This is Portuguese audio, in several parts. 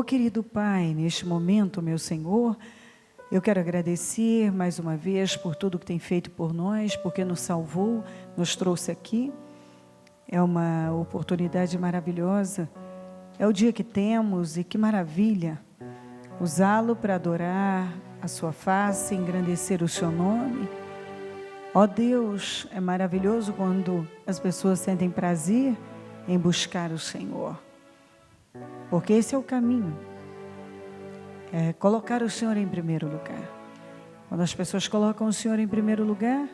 querido Pai, neste momento, meu Senhor, eu quero agradecer mais uma vez por tudo que tem feito por nós, porque nos salvou, nos trouxe aqui. É uma oportunidade maravilhosa, é o dia que temos e que maravilha usá-lo para adorar a sua face, engrandecer o seu nome. Ó Deus, é maravilhoso quando as pessoas sentem prazer em buscar o Senhor, porque esse é o caminho, é colocar o Senhor em primeiro lugar. Quando as pessoas colocam o Senhor em primeiro lugar,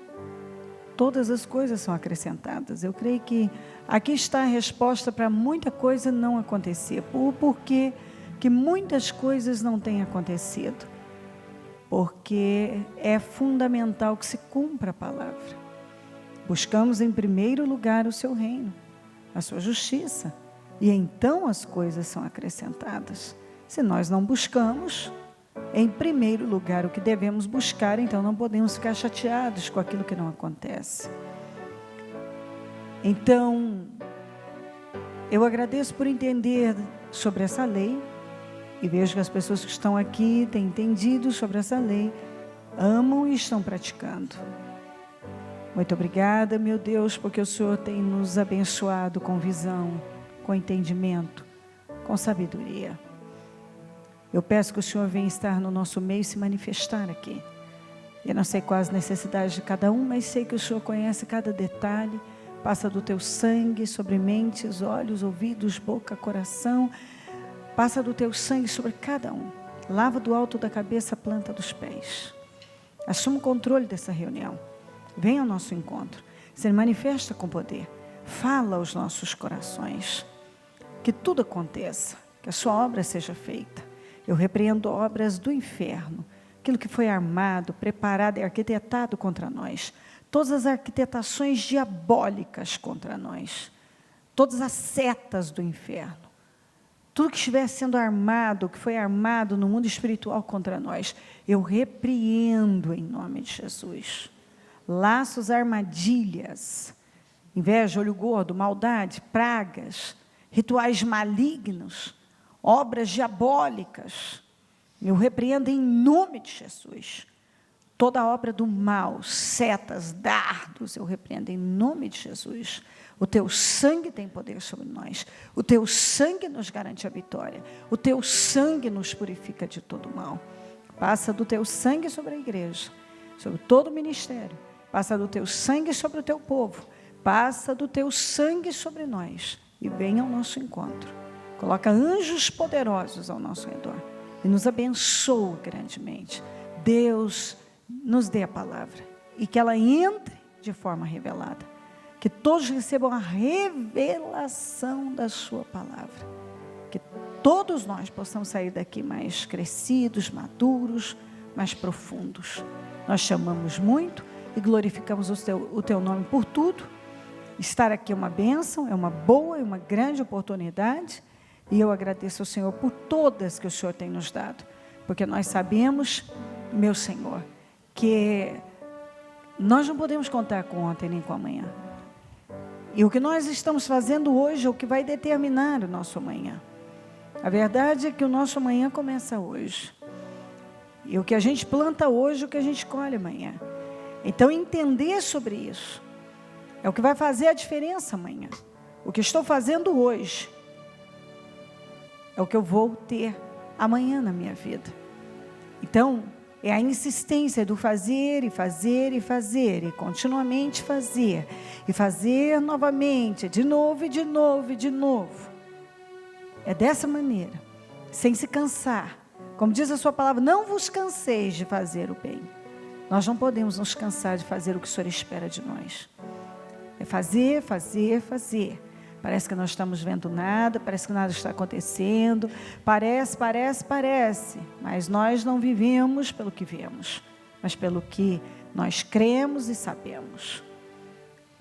todas as coisas são acrescentadas. Eu creio que aqui está a resposta para muita coisa não acontecer. Porque que muitas coisas não têm acontecido? Porque é fundamental que se cumpra a palavra. Buscamos em primeiro lugar o seu reino, a sua justiça, e então as coisas são acrescentadas. Se nós não buscamos em primeiro lugar o que devemos buscar, então não podemos ficar chateados com aquilo que não acontece. Então, eu agradeço por entender sobre essa lei, e vejo que as pessoas que estão aqui têm entendido sobre essa lei, amam e estão praticando. Muito obrigada, meu Deus, porque o Senhor tem nos abençoado com visão, com entendimento, com sabedoria. Eu peço que o Senhor venha estar no nosso meio e se manifestar aqui. Eu não sei quais as necessidades de cada um, mas sei que o Senhor conhece cada detalhe. Passa do teu sangue sobre mentes, olhos, ouvidos, boca, coração. Passa do teu sangue sobre cada um. Lava do alto da cabeça a planta dos pés. Assuma o controle dessa reunião. Venha ao nosso encontro. Se manifesta com poder. Fala aos nossos corações. Que tudo aconteça. Que a sua obra seja feita. Eu repreendo obras do inferno. Aquilo que foi armado, preparado e arquitetado contra nós. Todas as arquitetações diabólicas contra nós. Todas as setas do inferno. Tudo que estiver sendo armado, que foi armado no mundo espiritual contra nós, eu repreendo em nome de Jesus. Laços, armadilhas, inveja, olho gordo, maldade, pragas, rituais malignos, obras diabólicas, eu repreendo em nome de Jesus. Toda obra do mal, setas, dardos, eu repreendo em nome de Jesus. O teu sangue tem poder sobre nós. O teu sangue nos garante a vitória. O teu sangue nos purifica de todo mal. Passa do teu sangue sobre a igreja, sobre todo o ministério. Passa do teu sangue sobre o teu povo. Passa do teu sangue sobre nós. E venha ao nosso encontro. Coloca anjos poderosos ao nosso redor. E nos abençoa grandemente. Deus nos dê a palavra. E que ela entre de forma revelada. Que todos recebam a revelação da sua palavra. Que todos nós possamos sair daqui mais crescidos, maduros, mais profundos. Nós chamamos muito e glorificamos o teu nome por tudo. Estar aqui é uma bênção, é uma boa e uma grande oportunidade. E eu agradeço ao Senhor por todas que o Senhor tem nos dado. Porque nós sabemos, meu Senhor, que nós não podemos contar com ontem nem com amanhã. E o que nós estamos fazendo hoje é o que vai determinar o nosso amanhã. A verdade é que o nosso amanhã começa hoje. E o que a gente planta hoje é o que a gente colhe amanhã. Então, entender sobre isso é o que vai fazer a diferença amanhã. O que estou fazendo hoje é o que eu vou ter amanhã na minha vida. Então, é a insistência do fazer e fazer e fazer, e continuamente fazer, e fazer novamente, de novo e de novo e de novo. É dessa maneira, sem se cansar. Como diz a sua palavra, não vos canseis de fazer o bem. Nós não podemos nos cansar de fazer o que o Senhor espera de nós. É fazer, fazer, fazer. Parece que não estamos vendo nada, parece que nada está acontecendo, parece, mas nós não vivemos pelo que vemos, mas pelo que nós cremos e sabemos.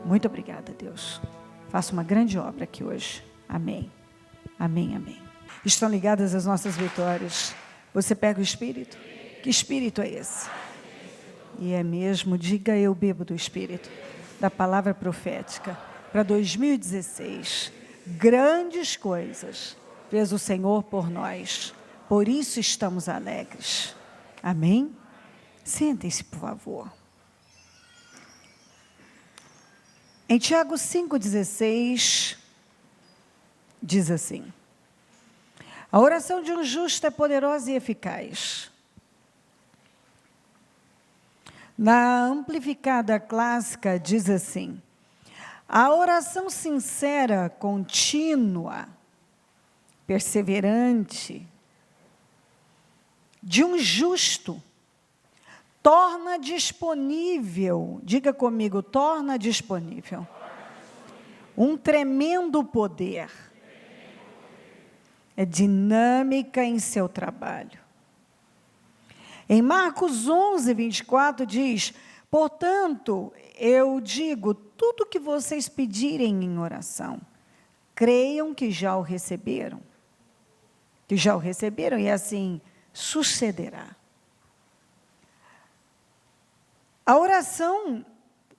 Muito obrigada, Deus. Faça uma grande obra aqui hoje. Amém. Amém, amém. Estão ligadas as nossas vitórias. Você pega o Espírito? Que Espírito é esse? E é mesmo, diga eu bebo do Espírito, da palavra profética. Para 2016, grandes coisas fez o Senhor por nós. Por isso estamos alegres. Amém? Sentem-se, por favor. Em Tiago 5,16, diz assim: a oração de um justo é poderosa e eficaz. Na amplificada clássica, diz assim: a oração sincera, contínua, perseverante, de um justo, torna disponível, diga comigo, torna disponível, um tremendo poder. É dinâmica em seu trabalho. Em Marcos 11, 24 diz: portanto, eu digo, tudo que vocês pedirem em oração, creiam que já o receberam. Que já o receberam e assim sucederá. A oração,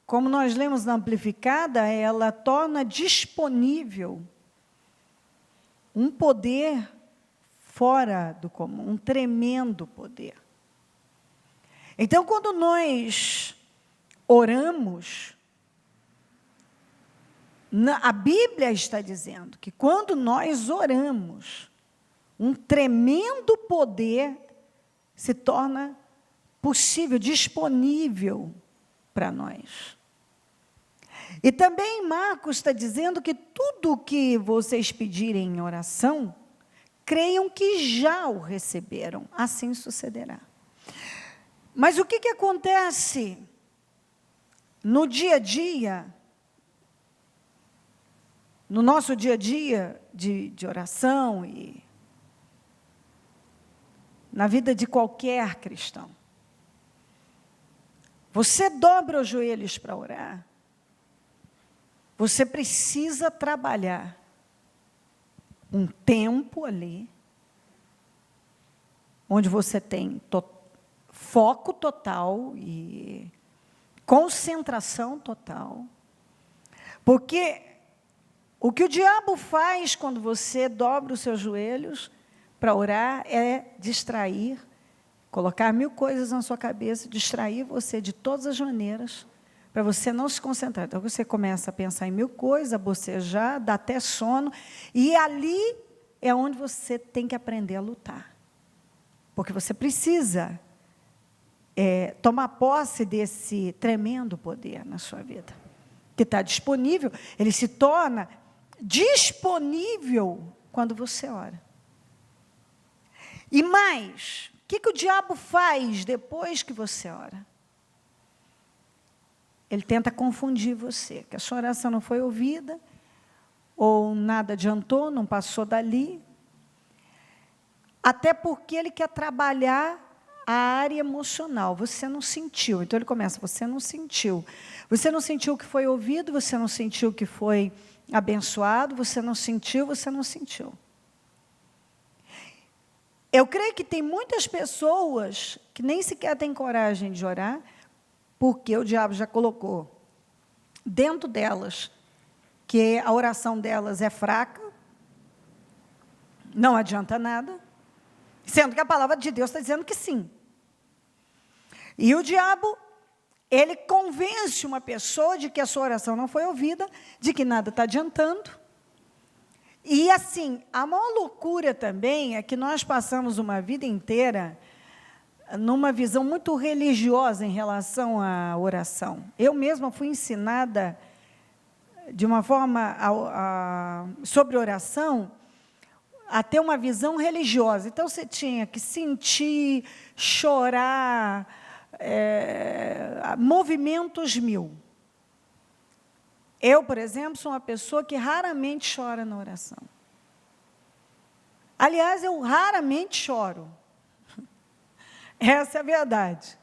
como nós lemos na amplificada, ela torna disponível um poder fora do comum, um tremendo poder. Então, quando nós oramos, a Bíblia está dizendo que quando nós oramos, um tremendo poder se torna possível, disponível para nós. E também Marcos está dizendo que tudo o que vocês pedirem em oração, creiam que já o receberam, assim sucederá. Mas o que acontece no dia a dia, no nosso dia a dia de oração e na vida de qualquer cristão? Você dobra os joelhos para orar, você precisa trabalhar um tempo ali, onde você tem foco total e concentração total, porque o que o diabo faz quando você dobra os seus joelhos para orar é distrair, colocar 1000 coisas na sua cabeça, distrair você de todas as maneiras, para você não se concentrar. Então, você começa a pensar em 1000 coisas, a bocejar, dá até sono, e ali é onde você tem que aprender a lutar. Porque você precisa tomar posse desse tremendo poder na sua vida, que está disponível, ele se torna disponível quando você ora. E mais, o que o diabo faz depois que você ora? Ele tenta confundir você, que a sua oração não foi ouvida, ou nada adiantou, não passou dali, até porque ele quer trabalhar a área emocional. Você não sentiu, então ele começa: você não sentiu que foi ouvido, você não sentiu que foi abençoado, você não sentiu. Eu creio que tem muitas pessoas que nem sequer têm coragem de orar, porque o diabo já colocou dentro delas que a oração delas é fraca, não adianta nada, sendo que a palavra de Deus está dizendo que sim. E o diabo, ele convence uma pessoa de que a sua oração não foi ouvida, de que nada está adiantando. E assim, a maior loucura também é que nós passamos uma vida inteira numa visão muito religiosa em relação à oração. Eu mesma fui ensinada de uma forma sobre oração a ter uma visão religiosa. Então, você tinha que sentir, chorar, movimentos 1000. Eu, por exemplo, sou uma pessoa que raramente chora na oração. Aliás, eu raramente choro. Essa é a verdade.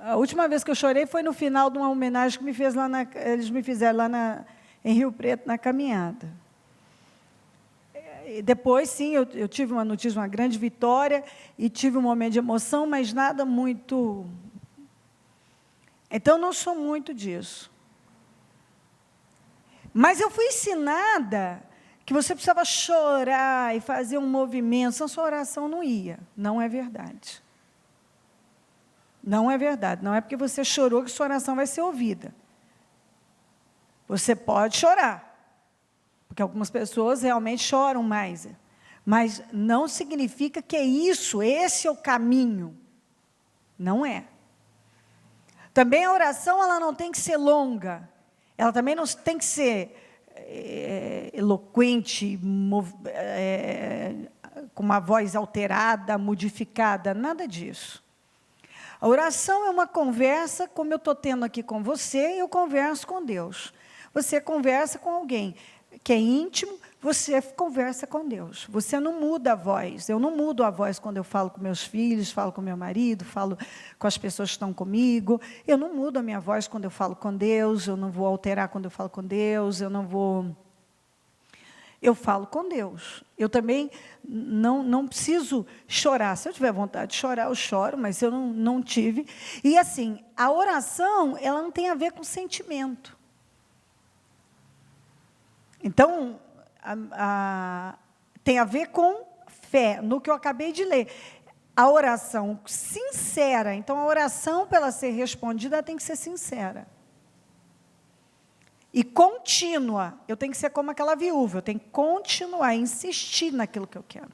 A última vez que eu chorei foi no final de uma homenagem que eles me fizeram lá em Rio Preto, na caminhada. E depois, sim, eu tive uma notícia, uma grande vitória, e tive um momento de emoção, mas nada muito... Então, não sou muito disso. Mas eu fui ensinada que que você precisava chorar e fazer um movimento, senão sua oração não ia. Não é verdade. Não é verdade. Não é porque você chorou que sua oração vai ser ouvida. Você pode chorar, porque algumas pessoas realmente choram mais, mas não significa que é isso, esse é o caminho. Não é. Também a oração, ela não tem que ser longa, ela também não tem que ser eloquente, com uma voz alterada, modificada, nada disso. A oração é uma conversa, como eu estou tendo aqui com você, eu converso com Deus. Você conversa com alguém que é íntimo, você conversa com Deus. Você não muda a voz. Eu não mudo a voz quando eu falo com meus filhos, falo com meu marido, falo com as pessoas que estão comigo. Eu não mudo a minha voz quando eu falo com Deus, eu não vou alterar quando eu falo com Deus, eu falo com Deus. Eu também não preciso chorar. Se eu tiver vontade de chorar, eu choro, mas eu não tive. E assim, a oração, ela não tem a ver com sentimento. Então, tem a ver com fé, no que eu acabei de ler. A oração sincera, então a oração, para ela ser respondida, tem que ser sincera. E contínua, eu tenho que ser como aquela viúva, eu tenho que continuar, insistir naquilo que eu quero.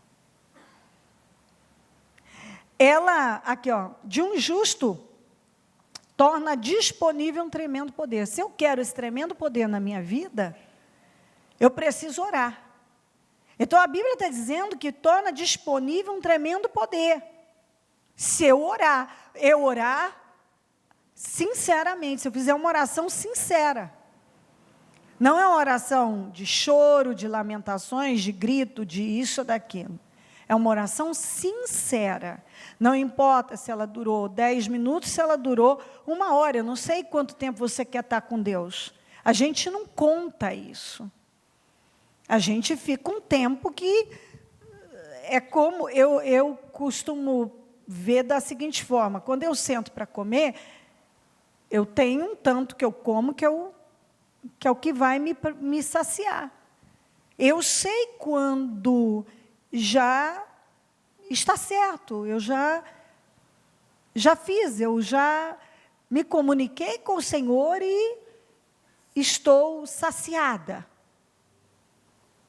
Ela, aqui ó, de um justo, torna disponível um tremendo poder. Se eu quero esse tremendo poder na minha vida, eu preciso orar. Então, a Bíblia está dizendo que torna disponível um tremendo poder. Se eu orar sinceramente, se eu fizer uma oração sincera. Não é uma oração de choro, de lamentações, de grito, de isso ou daquilo. É uma oração sincera. Não importa se ela durou 10 minutos, se ela durou 1 hora. Eu não sei quanto tempo você quer estar com Deus. A gente não conta isso. A gente fica um tempo que é como eu costumo ver da seguinte forma: quando eu sento para comer, eu tenho um tanto que eu como que é o que vai me saciar. Eu sei quando já está certo, eu já fiz, eu já me comuniquei com o Senhor e estou saciada.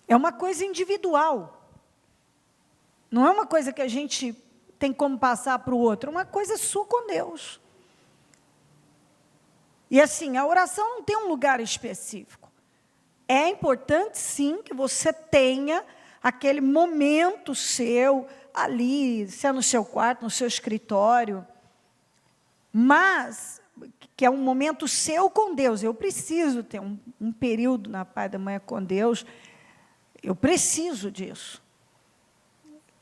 É uma coisa individual. Não é uma coisa que a gente tem como passar para o outro, é uma coisa sua com Deus. E assim, a oração não tem um lugar específico. É importante, sim, que você tenha aquele momento seu ali, se é no seu quarto, no seu escritório, mas que é um momento seu com Deus. Eu preciso ter um período na parte da manhã com Deus. Eu preciso disso.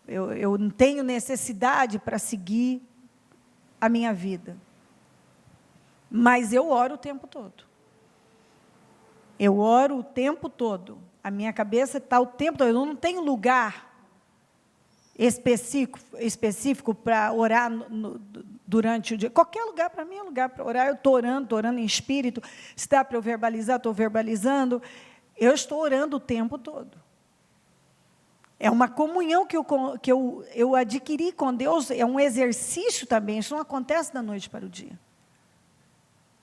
Eu não tenho necessidade para seguir a minha vida. Mas eu oro o tempo todo. Eu oro o tempo todo. A minha cabeça está o tempo todo. Eu não tenho lugar específico para orar durante o dia. Qualquer lugar para mim é lugar para orar. Eu estou orando em espírito. Se dá para eu verbalizar, estou verbalizando. Eu estou orando o tempo todo. É uma comunhão que eu adquiri com Deus, é um exercício também, isso não acontece da noite para o dia.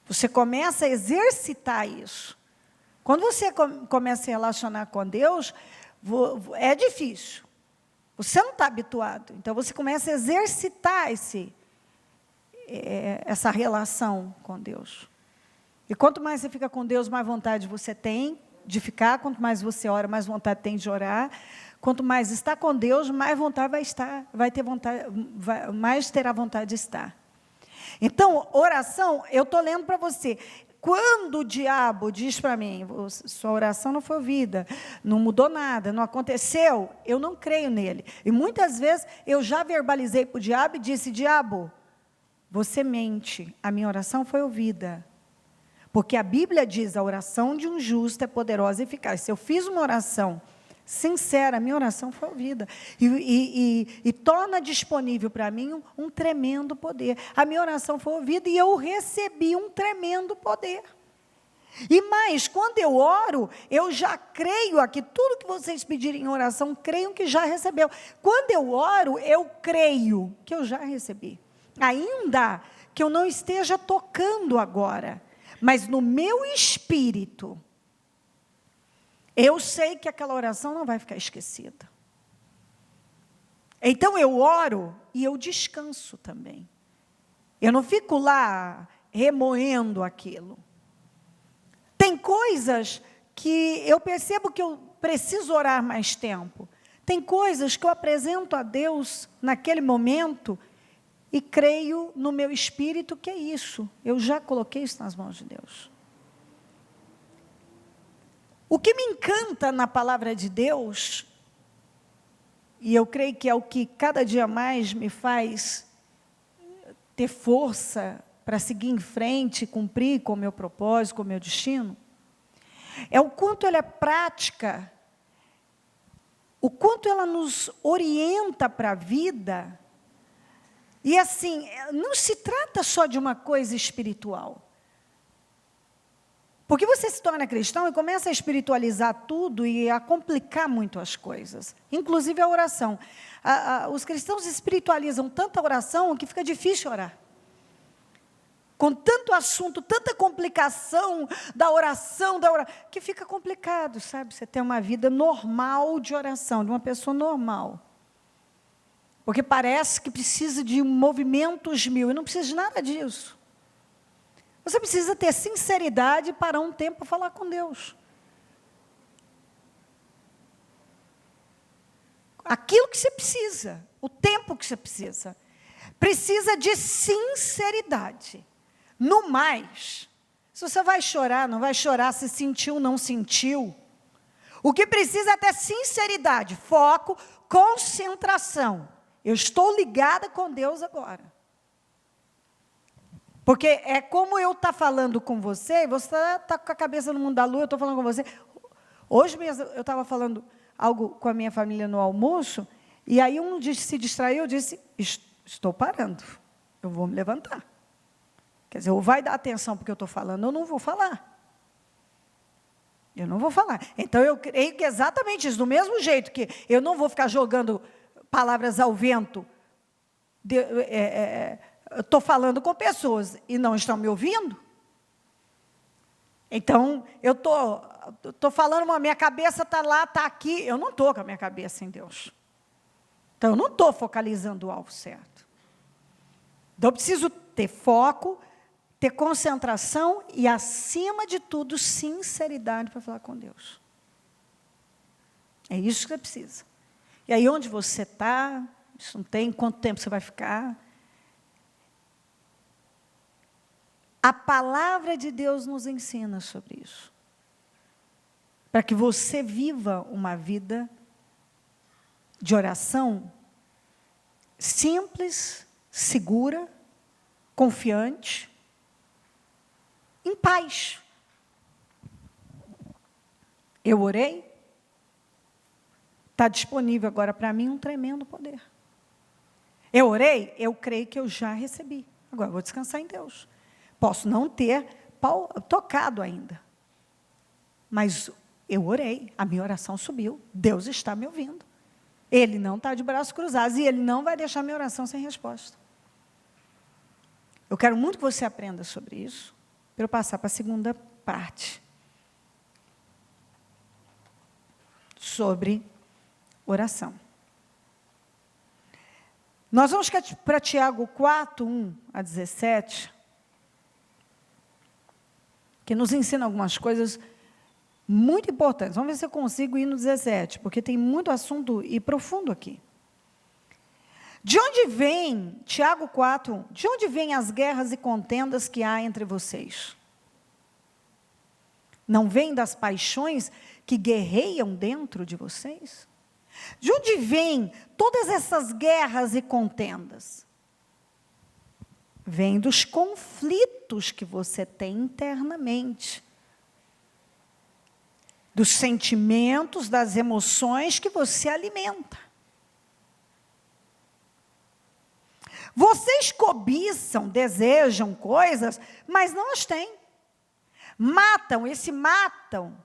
Você começa a exercitar isso. Quando você começa a se relacionar com Deus, é difícil. Você não está habituado, então você começa a exercitar essa relação com Deus. E quanto mais você fica com Deus, mais vontade você tem de ficar, quanto mais você ora, mais vontade tem de orar. Quanto mais está com Deus, mais vontade vai ter vontade, mais terá vontade de estar. Então, oração, eu estou lendo para você. Quando o diabo diz para mim, sua oração não foi ouvida, não mudou nada, não aconteceu, eu não creio nele. E muitas vezes eu já verbalizei para o diabo e disse: diabo, você mente, a minha oração foi ouvida. Porque a Bíblia diz: a oração de um justo é poderosa e eficaz. Se eu fiz uma oração sincera, a minha oração foi ouvida. E torna disponível para mim um tremendo poder. A minha oração foi ouvida e eu recebi um tremendo poder. E mais, quando eu oro, eu já creio aqui, tudo que vocês pedirem em oração, creiam que já recebeu. Quando eu oro, eu creio que eu já recebi. Ainda que eu não esteja tocando agora, mas no meu espírito, eu sei que aquela oração não vai ficar esquecida. Então eu oro e eu descanso também. Eu não fico lá remoendo aquilo. Tem coisas que eu percebo que eu preciso orar mais tempo. Tem coisas que eu apresento a Deus naquele momento e creio no meu espírito que é isso. Eu já coloquei isso nas mãos de Deus. O que me encanta na palavra de Deus, e eu creio que é o que cada dia mais me faz ter força para seguir em frente, cumprir com o meu propósito, com o meu destino, é o quanto ela é prática, o quanto ela nos orienta para a vida. E assim, não se trata só de uma coisa espiritual. Porque você se torna cristão e começa a espiritualizar tudo e a complicar muito as coisas, inclusive a oração. Os cristãos espiritualizam tanta oração que fica difícil orar. Com tanto assunto, tanta complicação da oração, que fica complicado, sabe? Você tem uma vida normal de oração, de uma pessoa normal. Porque parece que precisa de movimentos mil, e não precisa de nada disso. Você precisa ter sinceridade e parar um tempo para falar com Deus. Aquilo que você precisa, o tempo que você precisa. Precisa de sinceridade. No mais, se você vai chorar, não vai chorar se sentiu, não sentiu. O que precisa é ter sinceridade, foco, concentração. Eu estou ligada com Deus agora. Porque é como eu estar falando com você, e você está com a cabeça no mundo da lua, eu estou falando com você. Hoje mesmo eu estava falando algo com a minha família no almoço, e aí um se distraiu, eu disse, estou parando, eu vou me levantar. Quer dizer, ou vai dar atenção porque eu estou falando, eu não vou falar. Eu não vou falar. Então, eu creio que é exatamente isso. Do mesmo jeito que eu não vou ficar jogando palavras ao vento, estou falando com pessoas e não estão me ouvindo. Então, eu estou falando, a minha cabeça está lá, está aqui. Eu não estou com a minha cabeça em Deus. Então, eu não estou focalizando o alvo certo. Então, eu preciso ter foco, ter concentração e, acima de tudo, sinceridade para falar com Deus. É isso que você precisa. E aí, onde você está, isso não tem, quanto tempo você vai ficar. A palavra de Deus nos ensina sobre isso. Para que você viva uma vida de oração simples, segura, confiante, em paz. Eu orei, está disponível agora para mim um tremendo poder. Eu orei, eu creio que eu já recebi. Agora eu vou descansar em Deus. Posso não ter tocado ainda. Mas eu orei, a minha oração subiu. Deus está me ouvindo. Ele não está de braços cruzados e Ele não vai deixar minha oração sem resposta. Eu quero muito que você aprenda sobre isso, para eu passar para a segunda parte. Sobre oração. Nós vamos para Tiago 4, 1 a 17, que nos ensina algumas coisas muito importantes. Vamos ver se eu consigo ir no 17, porque tem muito assunto e profundo aqui. De onde vem, Tiago 4, de onde vêm as guerras e contendas que há entre vocês? Não vêm das paixões que guerreiam dentro de vocês? De onde vêm todas essas guerras e contendas? Vem dos conflitos que você tem internamente. Dos sentimentos, das emoções que você alimenta. Vocês cobiçam, desejam coisas, mas não as têm. Matam, esse matam,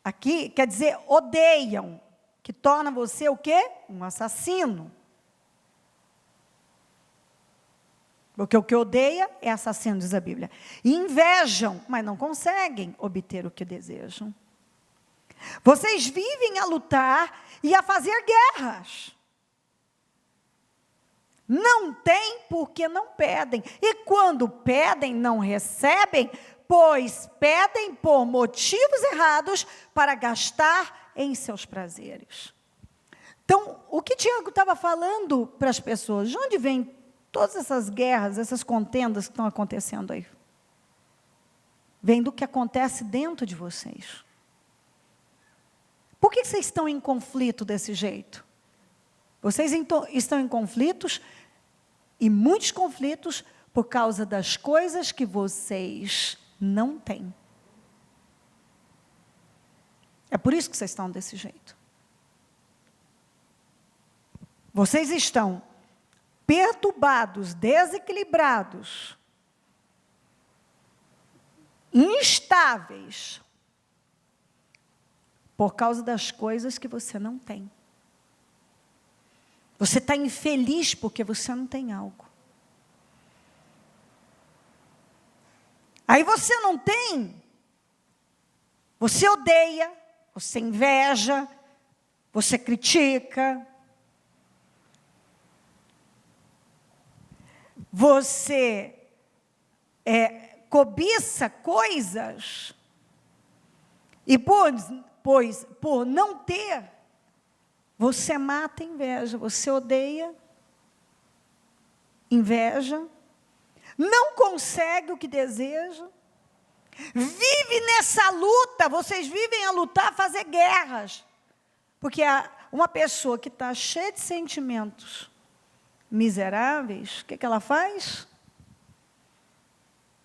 aqui quer dizer odeiam, que torna você o quê? Um assassino. Porque o que odeia é assassino, diz a Bíblia. E invejam, mas não conseguem obter o que desejam. Vocês vivem a lutar e a fazer guerras. Não têm porque não pedem. E quando pedem, não recebem, pois pedem por motivos errados para gastar em seus prazeres. Então, o que Tiago estava falando para as pessoas? De onde vem todas essas guerras, essas contendas que estão acontecendo aí? Vem do que acontece dentro de vocês. Por que vocês estão em conflito desse jeito? Vocês estão em conflitos, e muitos conflitos, por causa das coisas que vocês não têm. É por isso que vocês estão desse jeito. Vocês estão perturbados, desequilibrados, instáveis, por causa das coisas que você não tem. Você está infeliz porque você não tem algo. Aí você não tem, você odeia, você inveja, você critica, você cobiça coisas, e por não ter, você mata a inveja, você odeia, inveja, não consegue o que deseja, vive nessa luta, vocês vivem a lutar, a fazer guerras, porque uma pessoa que está cheia de sentimentos miseráveis, o que ela faz?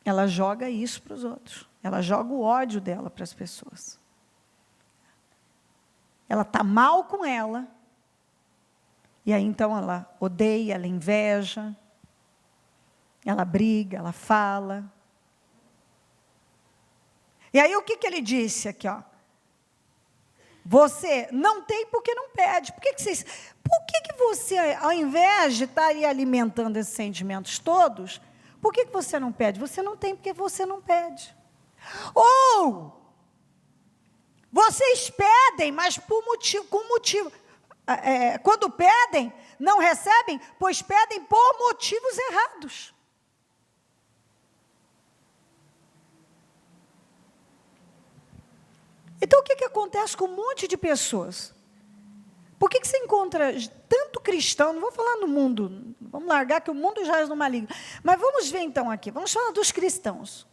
Ela joga isso para os outros, ela joga o ódio dela para as pessoas. Ela está mal com ela, e aí então ela odeia, ela inveja, ela briga, ela fala. E aí o que ele disse aqui, ó? Você não tem porque não pede. Por que você, ao invés de estar aí alimentando esses sentimentos todos, por que você não pede? Você não tem porque você não pede. Ou vocês pedem, mas com motivo. Quando pedem, não recebem, pois pedem por motivos errados. Então, o que acontece com um monte de pessoas? Por que você encontra tanto cristão, não vou falar no mundo, vamos largar que o mundo já é no maligno, mas vamos ver então aqui, vamos falar dos cristãos.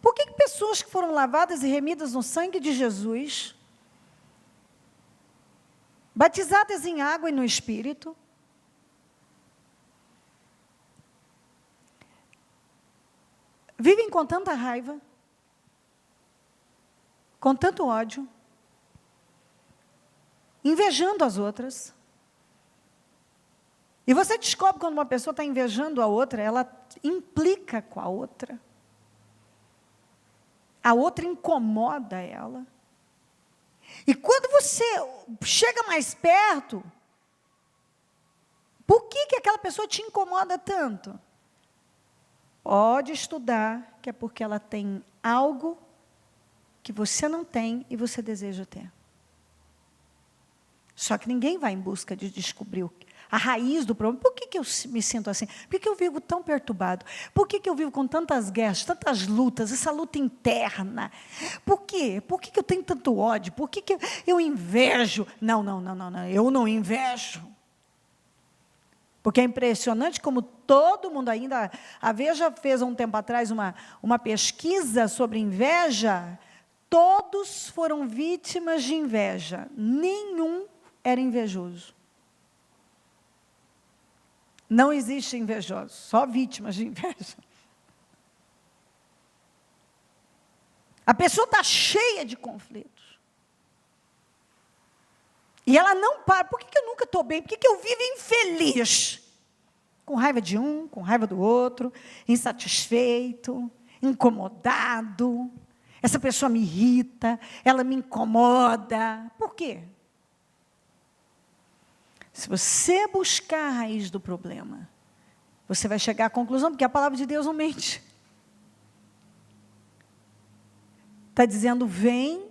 Por que pessoas que foram lavadas e remidas no sangue de Jesus, batizadas em água e no Espírito, vivem com tanta raiva, com tanto ódio, invejando as outras? E você descobre quando uma pessoa está invejando a outra, ela implica com a outra incomoda ela. E quando você chega mais perto, por que aquela pessoa te incomoda tanto? Pode estudar, que é porque ela tem algo que você não tem e você deseja ter. Só que ninguém vai em busca de descobrir a raiz do problema. Por que eu me sinto assim? Por que eu vivo tão perturbado? Por que eu vivo com tantas guerras, tantas lutas, essa luta interna? Por quê? Por que eu tenho tanto ódio? Por que eu invejo? Não, eu não invejo. Porque é impressionante como todo mundo ainda... A Veja fez há um tempo atrás uma pesquisa sobre inveja. Todos foram vítimas de inveja. Nenhum era invejoso. Não existe invejoso, só vítimas de inveja. A pessoa está cheia de conflitos. E ela não para. Por que eu nunca estou bem? Por que eu vivo infeliz? Com raiva de um, com raiva do outro, insatisfeito, incomodado, essa pessoa me irrita, ela me incomoda. Por quê? Se você buscar a raiz do problema, você vai chegar à conclusão, porque a palavra de Deus não mente. Está dizendo, vem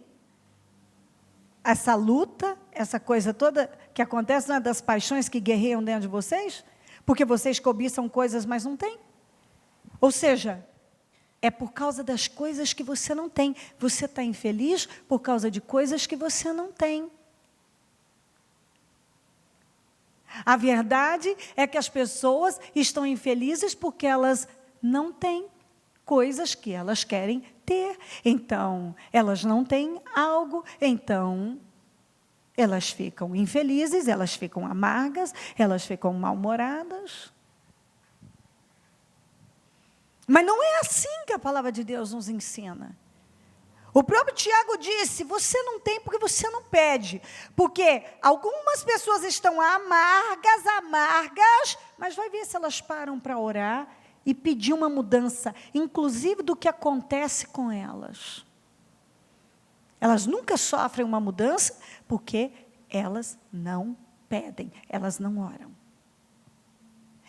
essa luta, essa coisa toda que acontece, não é das paixões que guerreiam dentro de vocês? Porque vocês cobiçam coisas, mas não têm. Ou seja, é por causa das coisas que você não tem. Você está infeliz por causa de coisas que você não tem. A verdade é que as pessoas estão infelizes porque elas não têm coisas que elas querem ter. Então, elas não têm algo, então elas ficam infelizes, elas ficam amargas, elas ficam mal-humoradas. Mas não é assim que a palavra de Deus nos ensina. O próprio Tiago disse, você não tem porque você não pede. Porque algumas pessoas estão amargas, mas vai ver se elas param para orar e pedir uma mudança, inclusive do que acontece com elas. Elas nunca sofrem uma mudança porque elas não pedem, elas não oram.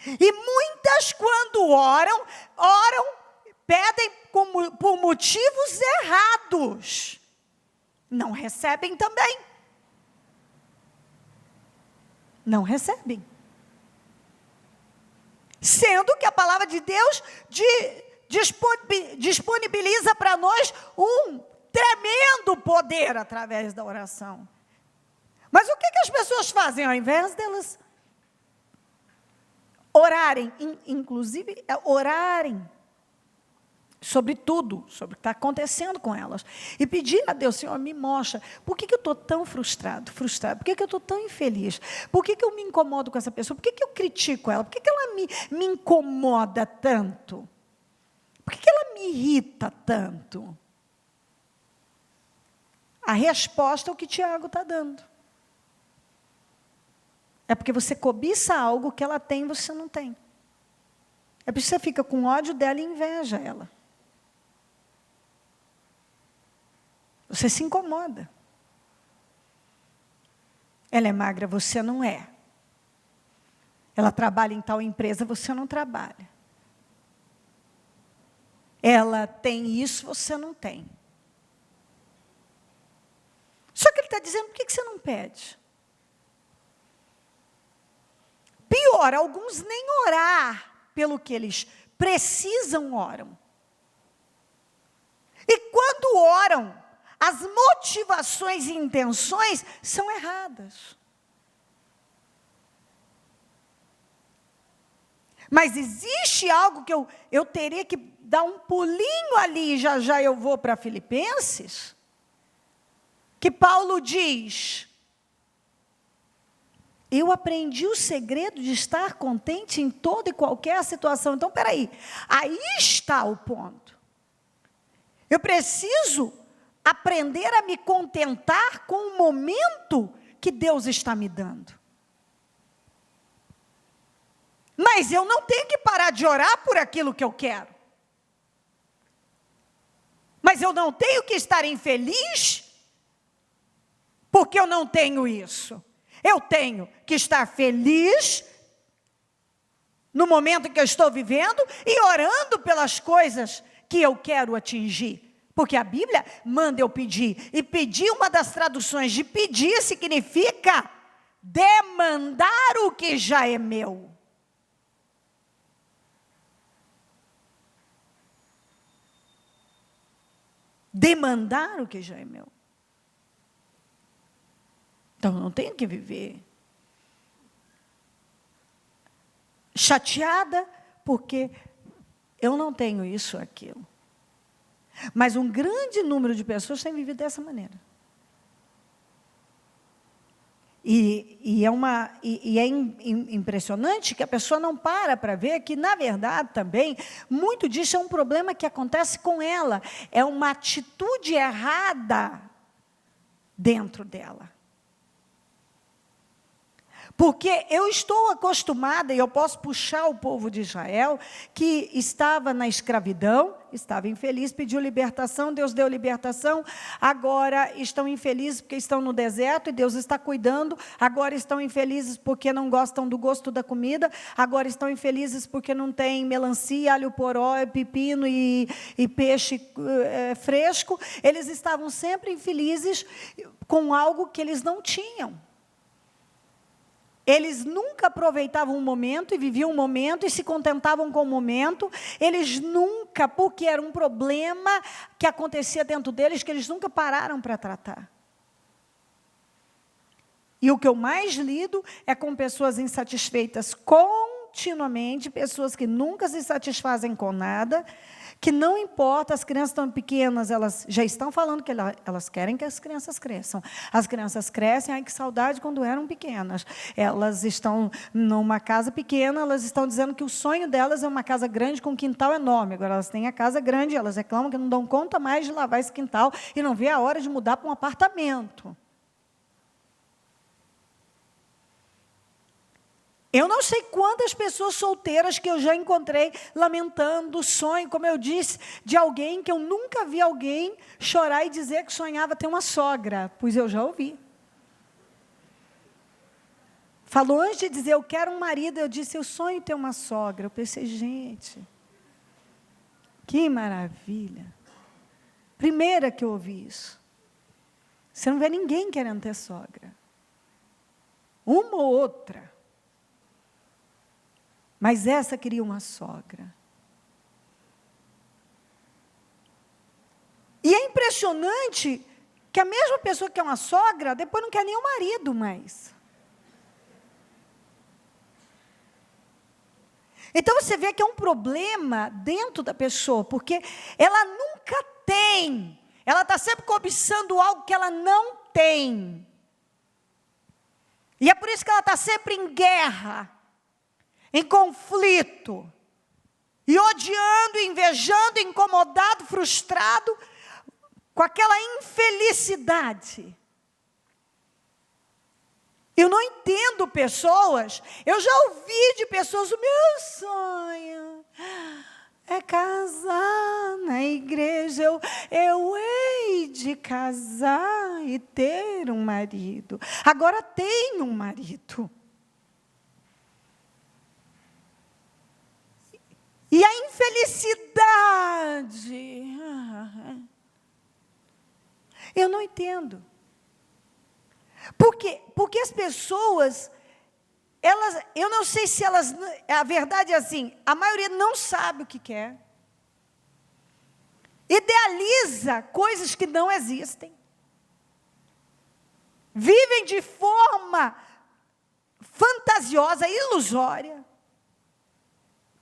E muitas, quando oram, pedem por motivos errados. Não recebem também. Não recebem. Sendo que a palavra de Deus disponibiliza para nós um tremendo poder através da oração. Mas o que as pessoas fazem? Ao invés delas orarem, inclusive orarem sobre tudo, sobre o que está acontecendo com elas, e pedir a Deus, Senhor, me mostra, por que eu estou tão frustrado? Por que eu estou tão infeliz? Por que eu me incomodo com essa pessoa? Por que eu critico ela? Por que ela me incomoda tanto? Por que ela me irrita tanto? A resposta é o que Tiago está dando. É porque você cobiça algo que ela tem e você não tem. É porque você fica com ódio dela e inveja ela. Você se incomoda. Ela é magra, você não é. Ela trabalha em tal empresa, você não trabalha. Ela tem isso, você não tem. Só que ele está dizendo, por que você não pede? Pior, alguns nem orar pelo que eles precisam oram. E quando oram, as motivações e intenções são erradas. Mas existe algo que eu teria que dar um pulinho ali, já eu vou para Filipenses, que Paulo diz, eu aprendi o segredo de estar contente em toda e qualquer situação. Então, aí está o ponto. Eu preciso aprender a me contentar com o momento que Deus está me dando. Mas eu não tenho que parar de orar por aquilo que eu quero. Mas eu não tenho que estar infeliz porque eu não tenho isso. Eu tenho que estar feliz no momento que eu estou vivendo e orando pelas coisas que eu quero atingir. Porque a Bíblia manda eu pedir. E pedir, uma das traduções de pedir significa demandar o que já é meu. Demandar o que já é meu. Então, eu não tenho que viver chateada porque eu não tenho isso ou aquilo. Mas um grande número de pessoas tem vivido dessa maneira. E é impressionante que a pessoa não para ver que, na verdade, também, muito disso é um problema que acontece com ela. É uma atitude errada dentro dela. Porque eu estou acostumada, e eu posso puxar o povo de Israel, que estava na escravidão, estava infeliz, pediu libertação, Deus deu libertação, agora estão infelizes porque estão no deserto, e Deus está cuidando, agora estão infelizes porque não gostam do gosto da comida, agora estão infelizes porque não tem melancia, alho poró, pepino e peixe fresco. Eles estavam sempre infelizes com algo que eles não tinham. Eles nunca aproveitavam um momento e viviam um momento e se contentavam com o momento. Eles nunca, porque era um problema que acontecia dentro deles, que eles nunca pararam para tratar. E o que eu mais lido é com pessoas insatisfeitas continuamente, pessoas que nunca se satisfazem com nada, que não importa, as crianças estão pequenas, elas já estão falando que elas querem que as crianças cresçam. As crianças crescem, ai que saudade quando eram pequenas. Elas estão numa casa pequena, elas estão dizendo que o sonho delas é uma casa grande com um quintal enorme. Agora elas têm a casa grande, elas reclamam que não dão conta mais de lavar esse quintal e não vê a hora de mudar para um apartamento. Eu não sei quantas pessoas solteiras que eu já encontrei lamentando o sonho, como eu disse, de alguém que eu nunca vi alguém chorar e dizer que sonhava ter uma sogra, pois eu já ouvi. Falou antes de dizer, eu quero um marido, eu disse, eu sonho ter uma sogra. Eu pensei, gente, que maravilha. Primeira que eu ouvi isso. Você não vê ninguém querendo ter sogra. Uma ou outra. Mas essa queria uma sogra. E é impressionante que a mesma pessoa que é uma sogra, depois não quer nem o marido mais. Então você vê que é um problema dentro da pessoa, porque ela nunca tem. Ela está sempre cobiçando algo que ela não tem. E é por isso que ela está sempre em guerra. Em conflito, e odiando, invejando, incomodado, frustrado, com aquela infelicidade. Eu não entendo pessoas, eu já ouvi de pessoas, o meu sonho é casar na igreja, eu hei de casar e ter um marido. Agora tenho um marido. E a infelicidade, eu não entendo. Porque as pessoas, eu não sei se elas, a verdade é assim, a maioria não sabe o que quer. Idealiza coisas que não existem. Vivem de forma fantasiosa, ilusória.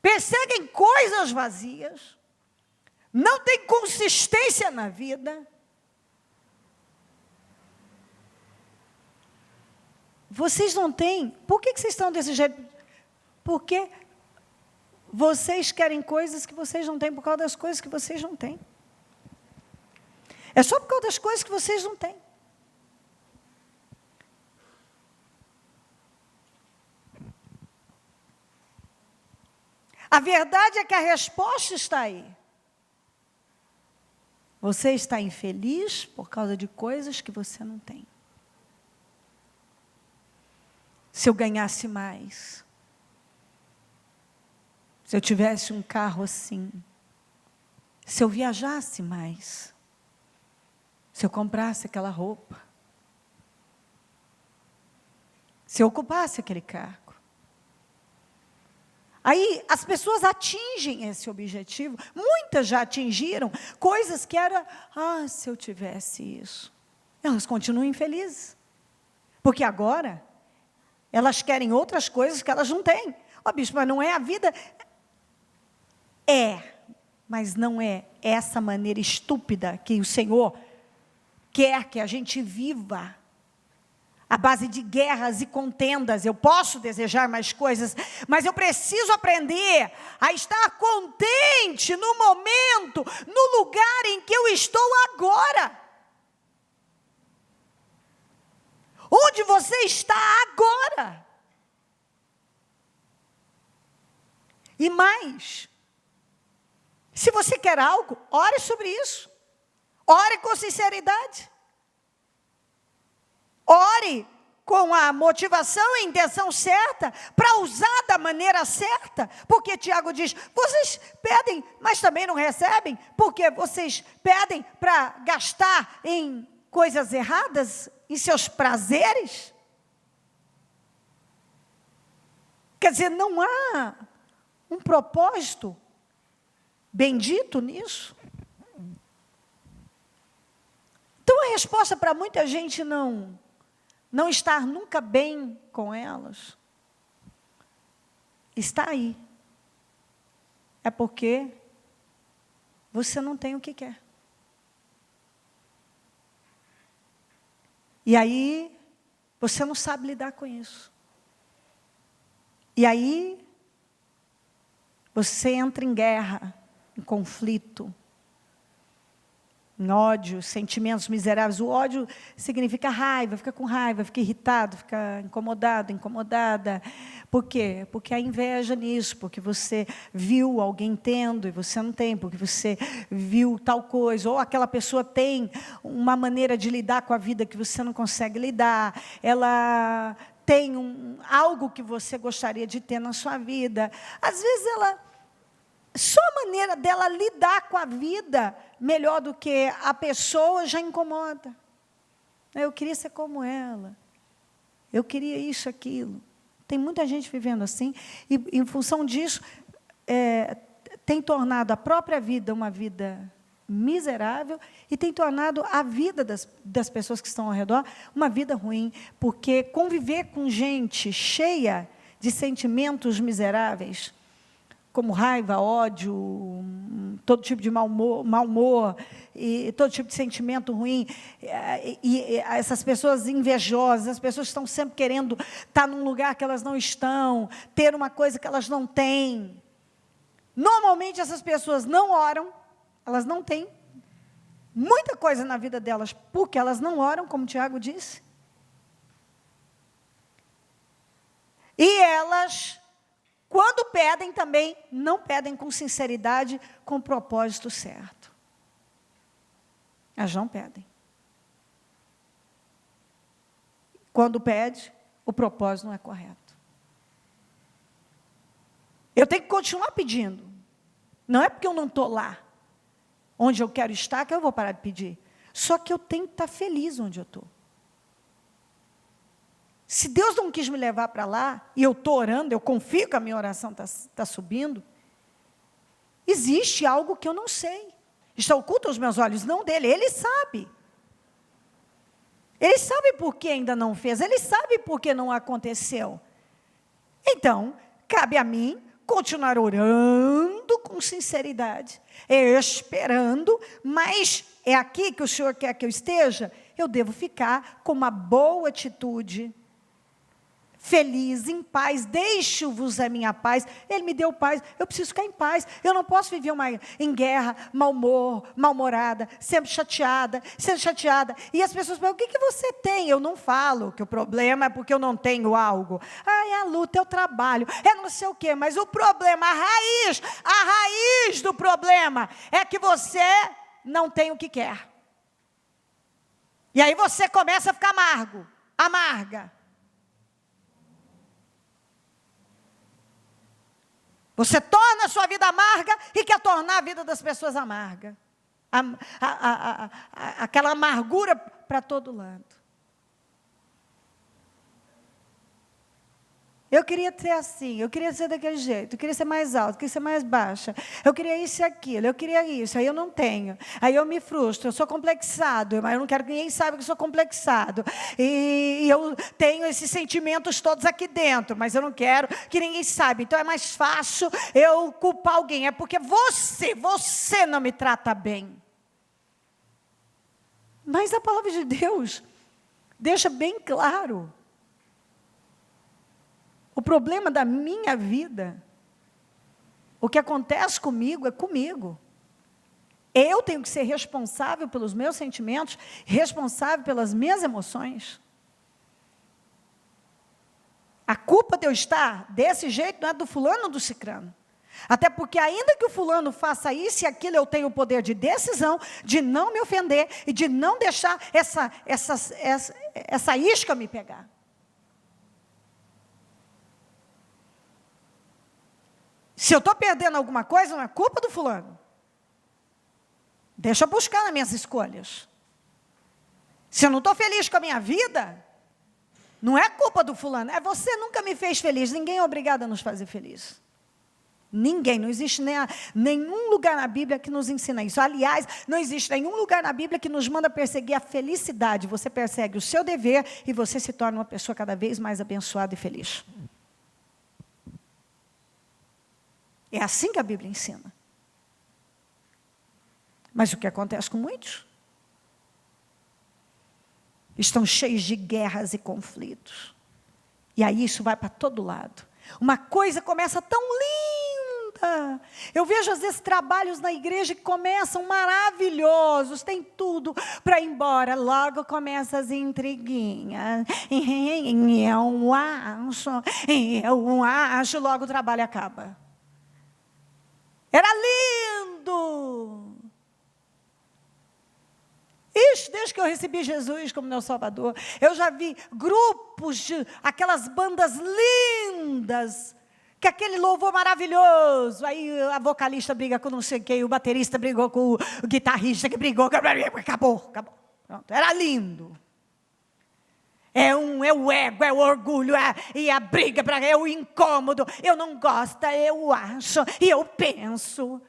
Perseguem coisas vazias, não tem consistência na vida. Vocês não têm, por que vocês estão desse jeito? Porque vocês querem coisas que vocês não têm por causa das coisas que vocês não têm. É só por causa das coisas que vocês não têm. A verdade é que a resposta está aí. Você está infeliz por causa de coisas que você não tem. Se eu ganhasse mais, se eu tivesse um carro assim, se eu viajasse mais, se eu comprasse aquela roupa, se eu ocupasse aquele cargo. Aí as pessoas atingem esse objetivo, muitas já atingiram, coisas que era, se eu tivesse isso. Elas continuam infelizes, porque agora elas querem outras coisas que elas não têm. Bispo, mas não é a vida? Mas não é essa maneira estúpida que o Senhor quer que a gente viva. À base de guerras e contendas, eu posso desejar mais coisas, mas eu preciso aprender a estar contente no momento, no lugar em que eu estou agora. Onde você está agora? E mais, se você quer algo, ore sobre isso. Ore com sinceridade. Ore com a motivação e intenção certa, para usar da maneira certa, porque Tiago diz, vocês pedem, mas também não recebem, porque vocês pedem para gastar em coisas erradas, em seus prazeres. Quer dizer, não há um propósito bendito nisso. Então a resposta para muita gente não estar nunca bem com elas, está aí. É porque você não tem o que quer. E aí, você não sabe lidar com isso. E aí, você entra em guerra, em conflito, em ódio, sentimentos miseráveis. O ódio significa raiva, fica com raiva, fica irritado, fica incomodado, incomodada. Por quê? Porque há inveja nisso, porque você viu alguém tendo e você não tem, porque você viu tal coisa, ou aquela pessoa tem uma maneira de lidar com a vida que você não consegue lidar, ela tem algo que você gostaria de ter na sua vida. Às vezes só a maneira dela lidar com a vida melhor do que a pessoa já incomoda. Eu queria ser como ela. Eu queria isso, aquilo. Tem muita gente vivendo assim. E em função disso, tem tornado a própria vida uma vida miserável e tem tornado a vida das pessoas que estão ao redor uma vida ruim. Porque conviver com gente cheia de sentimentos miseráveis, como raiva, ódio, todo tipo de mau humor, e todo tipo de sentimento ruim, e essas pessoas invejosas, as pessoas que estão sempre querendo estar num lugar que elas não estão, ter uma coisa que elas não têm. Normalmente essas pessoas não oram, elas não têm muita coisa na vida delas, porque elas não oram, como o Tiago disse. E elas, quando pedem também, não pedem com sinceridade, com o propósito certo. Elas não pedem. Quando pede, o propósito não é correto. Eu tenho que continuar pedindo. Não é porque eu não estou lá, onde eu quero estar, que eu vou parar de pedir. Só que eu tenho que estar feliz onde eu estou. Se Deus não quis me levar para lá, e eu estou orando, eu confio que a minha oração está subindo, existe algo que eu não sei. Está oculto aos meus olhos, não dele, ele sabe. Ele sabe por que ainda não fez, ele sabe por que não aconteceu. Então, cabe a mim continuar orando com sinceridade, esperando, mas é aqui que o Senhor quer que eu esteja, eu devo ficar com uma boa atitude, feliz, em paz. Deixo-vos a minha paz. Ele me deu paz, eu preciso ficar em paz. Eu não posso viver em guerra, mau humor, mal-humorada, sempre chateada, sendo chateada. E as pessoas perguntam, o que você tem? Eu não falo que o problema é porque eu não tenho algo. É a luta, é o trabalho, é não sei o quê. Mas o problema, a raiz do problema é que você não tem o que quer. E aí você começa a ficar amarga. Você torna a sua vida amarga e quer tornar a vida das pessoas amarga. Aquela amargura para todo lado. Eu queria ser assim, eu queria ser daquele jeito, eu queria ser mais alto, eu queria ser mais baixa, eu queria isso e aquilo, eu queria isso, aí eu não tenho, aí eu me frustro, eu sou complexado, mas eu não quero que ninguém saiba que eu sou complexado, e eu tenho esses sentimentos todos aqui dentro, mas eu não quero que ninguém saiba, então é mais fácil eu culpar alguém, é porque você não me trata bem. Mas a palavra de Deus deixa bem claro, o problema da minha vida, o que acontece comigo é comigo. Eu tenho que ser responsável pelos meus sentimentos, responsável pelas minhas emoções. A culpa de eu estar desse jeito não é do fulano ou do cicrano. Até porque ainda que o fulano faça isso e aquilo, eu tenho o poder de decisão, de não me ofender e de não deixar essa isca me pegar. Se eu estou perdendo alguma coisa, não é culpa do fulano. Deixa eu buscar nas minhas escolhas. Se eu não estou feliz com a minha vida, não é culpa do fulano. É você nunca me fez feliz. Ninguém é obrigado a nos fazer feliz. Ninguém. Não existe nenhum lugar na Bíblia que nos ensina isso. Aliás, não existe nenhum lugar na Bíblia que nos manda perseguir a felicidade. Você persegue o seu dever e você se torna uma pessoa cada vez mais abençoada e feliz. É assim que a Bíblia ensina. Mas o que acontece com muitos? Estão cheios de guerras e conflitos. E aí isso vai para todo lado. Uma coisa começa tão linda. Eu vejo às vezes trabalhos na igreja que começam maravilhosos, tem tudo para ir embora. Logo começam as intriguinhas. Eu acho, logo o trabalho acaba. Era lindo. Ixi, desde que eu recebi Jesus como meu Salvador, eu já vi grupos de aquelas bandas lindas, que aquele louvor maravilhoso, aí a vocalista briga com não sei quem, o baterista brigou com o guitarrista que brigou, acabou. Pronto, era lindo. É o ego, é o orgulho, e a briga, é o incômodo. Eu não gosto, eu acho, e eu penso.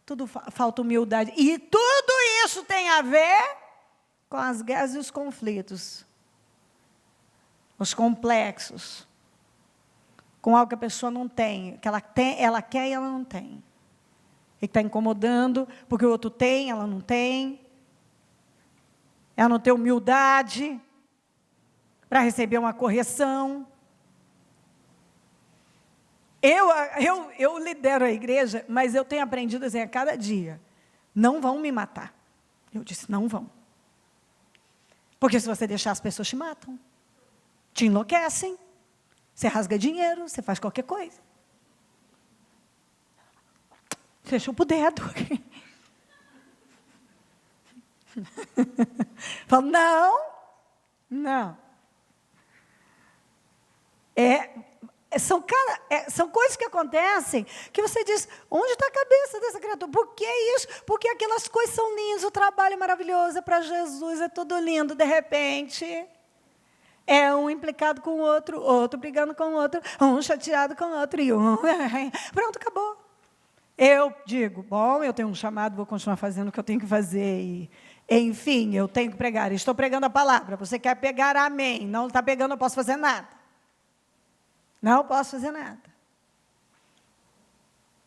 Tudo falta humildade. E tudo isso tem a ver com as guerras e os conflitos. Os complexos. Com algo que a pessoa não tem. Que ela quer e ela não tem. E que está incomodando, porque o outro tem, ela não tem. Ela não tem humildade para receber uma correção. Eu lidero a igreja, mas eu tenho aprendido assim, a cada dia, não vão me matar. Eu disse, não vão. Porque se você deixar, as pessoas te matam, te enlouquecem, você rasga dinheiro, você faz qualquer coisa. Você chupa o dedo. Falo, não. São coisas que acontecem que você diz, onde está a cabeça dessa criatura? Por que isso? Porque aquelas coisas são lindas, o trabalho é maravilhoso, é para Jesus, é tudo lindo. De repente, é um implicado com o outro brigando com o outro, um chateado com o outro, e pronto, acabou. Eu digo, bom, eu tenho um chamado, vou continuar fazendo o que eu tenho que fazer, e, enfim, eu tenho que pregar, estou pregando a palavra, você quer pegar, amém, não está pegando, eu não posso fazer nada. Não posso fazer nada.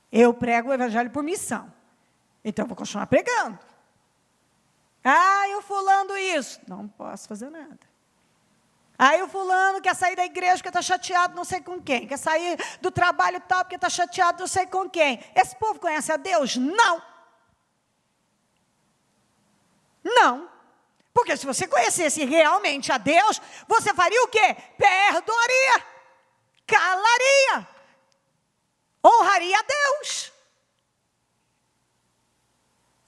Eu prego o evangelho por missão. Então, eu vou continuar pregando. Eu fulano isso. Não posso fazer nada. O fulano quer sair da igreja porque está chateado não sei com quem. Quer sair do trabalho tal porque está chateado não sei com quem. Esse povo conhece a Deus? Não. Não. Porque se você conhecesse realmente a Deus, você faria o quê? Perdoaria. Calaria, honraria a Deus.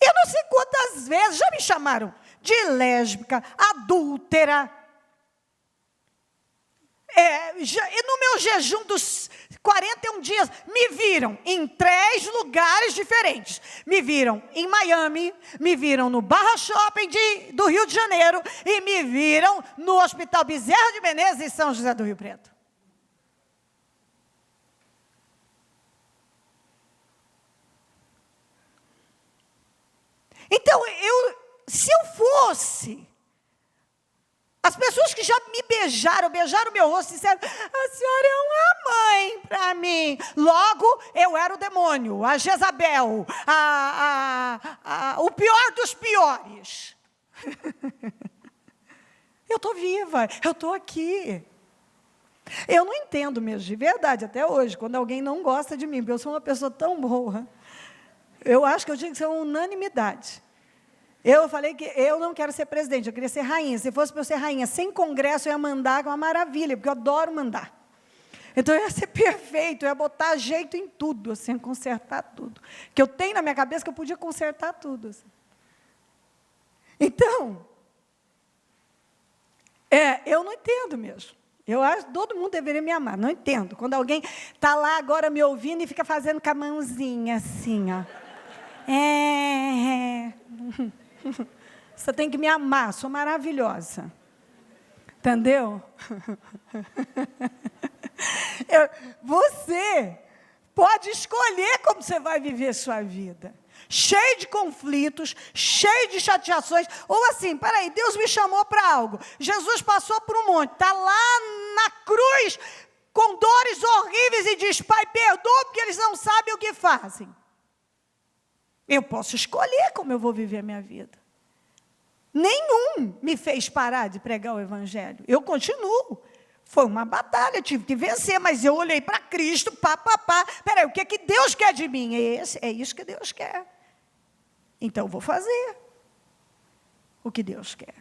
Eu não sei quantas vezes já me chamaram de lésbica, adúltera. E no meu jejum dos 41 dias, me viram em 3 lugares diferentes. Me viram em Miami, me viram no Barra Shopping do Rio de Janeiro e me viram no Hospital Bezerra de Menezes em São José do Rio Preto. Então, se eu fosse, as pessoas que já me beijaram o meu rosto, disseram, a senhora é uma mãe para mim. Logo, eu era o demônio, a Jezabel, o pior dos piores. Eu estou viva, eu estou aqui. Eu não entendo mesmo, de verdade, até hoje, quando alguém não gosta de mim, porque eu sou uma pessoa tão boa. Eu acho que eu tinha que ser uma unanimidade. Eu falei que eu não quero ser presidente, eu queria ser rainha. Se fosse para eu ser rainha sem congresso, eu ia mandar com uma maravilha, porque eu adoro mandar. Então, eu ia ser perfeito, eu ia botar jeito em tudo, assim, consertar tudo. Que eu tenho na minha cabeça que eu podia consertar tudo. Assim. Então, eu não entendo mesmo. Eu acho que todo mundo deveria me amar, não entendo. Quando alguém está lá agora me ouvindo e fica fazendo com a mãozinha assim, ó. Você tem que me amar, sou maravilhosa. Entendeu? Você pode escolher como você vai viver sua vida. Cheio de conflitos, cheio de chateações. Ou assim, peraí, Deus me chamou para algo. Jesus passou por um monte, está lá na cruz, com dores horríveis e diz, Pai, perdoa porque eles não sabem o que fazem. Eu posso escolher como eu vou viver a minha vida. Nenhum me fez parar de pregar o Evangelho. Eu continuo. Foi uma batalha, tive que vencer, mas eu olhei para Cristo, peraí, o que é que Deus quer de mim? É isso que Deus quer. Então, eu vou fazer o que Deus quer.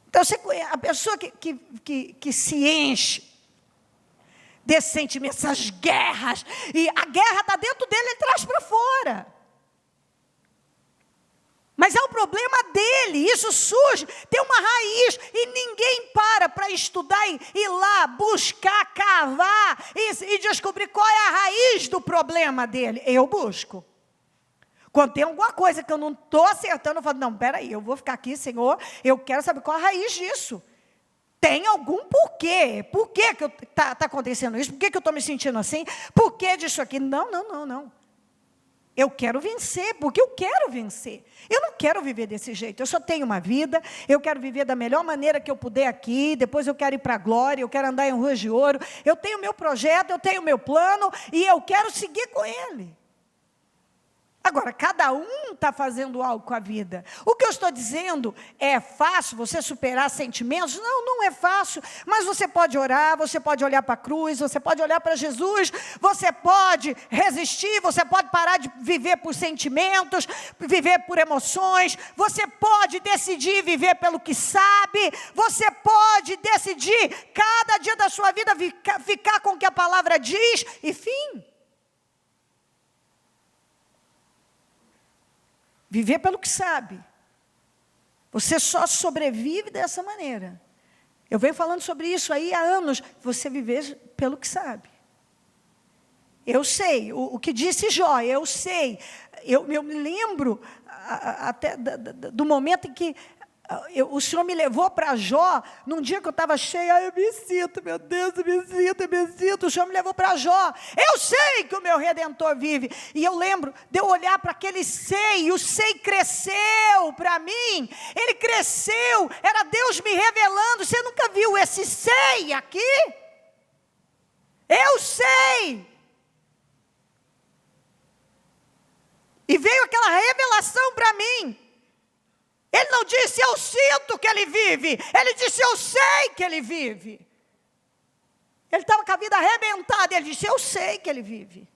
Então, a pessoa que se enche desse sentimento, essas guerras, e a guerra está dentro dele, ele traz para fora. Mas é um problema dele, isso surge, tem uma raiz, e ninguém para estudar e ir lá, buscar, cavar, e descobrir qual é a raiz do problema dele. Eu busco. Quando tem alguma coisa que eu não estou acertando, eu falo, não, peraí, eu vou ficar aqui, Senhor, eu quero saber qual a raiz disso. Tem algum porquê? Por que está acontecendo isso? Por que eu estou me sentindo assim? Por que disso aqui? Não. Eu quero vencer, porque eu quero vencer. Eu não quero viver desse jeito. Eu só tenho uma vida, eu quero viver da melhor maneira que eu puder aqui, depois eu quero ir para a glória, eu quero andar em ruas de ouro, eu tenho meu projeto, eu tenho meu plano, e eu quero seguir com ele. Agora, cada um está fazendo algo com a vida. O que eu estou dizendo é fácil você superar sentimentos? Não é fácil. Mas você pode orar, você pode olhar para a cruz, você pode olhar para Jesus, você pode resistir, você pode parar de viver por sentimentos, viver por emoções, você pode decidir viver pelo que sabe, você pode decidir cada dia da sua vida ficar com o que a palavra diz, e fim. Viver pelo que sabe. Você só sobrevive dessa maneira. Eu venho falando sobre isso aí há anos. Você viver pelo que sabe. Eu sei, o que disse Jó, eu sei. Eu me lembro até do momento em que o Senhor me levou para Jó, num dia que eu estava cheia, eu me sinto, meu Deus, eu me sinto, o Senhor me levou para Jó, eu sei que o meu Redentor vive, e eu lembro de eu olhar para aquele sei, e o sei cresceu para mim, ele cresceu, era Deus me revelando, você nunca viu esse sei aqui? Eu sei, e veio aquela revelação para mim. Ele não disse, eu sinto que ele vive. Ele disse, eu sei que ele vive. Ele estava com a vida arrebentada. Ele disse, eu sei que ele vive.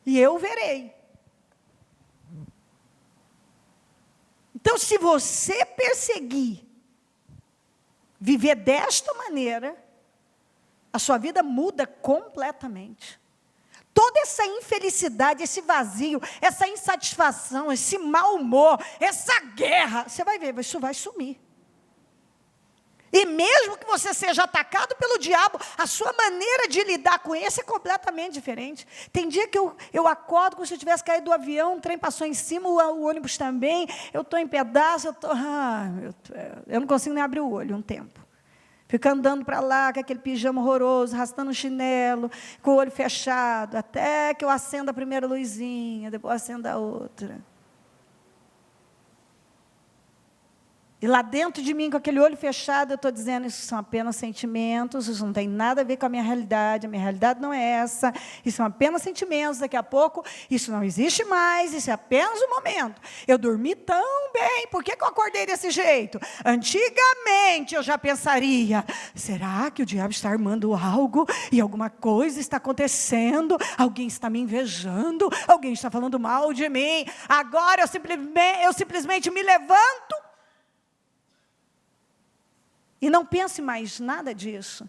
E eu verei. Então, se você perseguir viver desta maneira, a sua vida muda completamente. Toda essa infelicidade, esse vazio, essa insatisfação, esse mau humor, essa guerra, você vai ver, isso vai sumir. E mesmo que você seja atacado pelo diabo, a sua maneira de lidar com isso é completamente diferente. Tem dia que eu acordo como se eu tivesse caído do avião, um trem passou em cima, o ônibus também, eu estou em pedaço, eu não consigo nem abrir o olho um tempo. Fica andando para lá com aquele pijama horroroso, arrastando um chinelo, com o olho fechado, até que eu acenda a primeira luzinha, depois acenda a outra. E lá dentro de mim, com aquele olho fechado, eu estou dizendo, isso são apenas sentimentos, isso não tem nada a ver com a minha realidade não é essa, isso são apenas sentimentos, daqui a pouco, isso não existe mais, isso é apenas um momento. Eu dormi tão bem, por que eu acordei desse jeito? Antigamente eu já pensaria, será que o diabo está armando algo, e alguma coisa está acontecendo, alguém está me invejando, alguém está falando mal de mim, agora eu simplesmente me levanto, e não pense mais nada disso.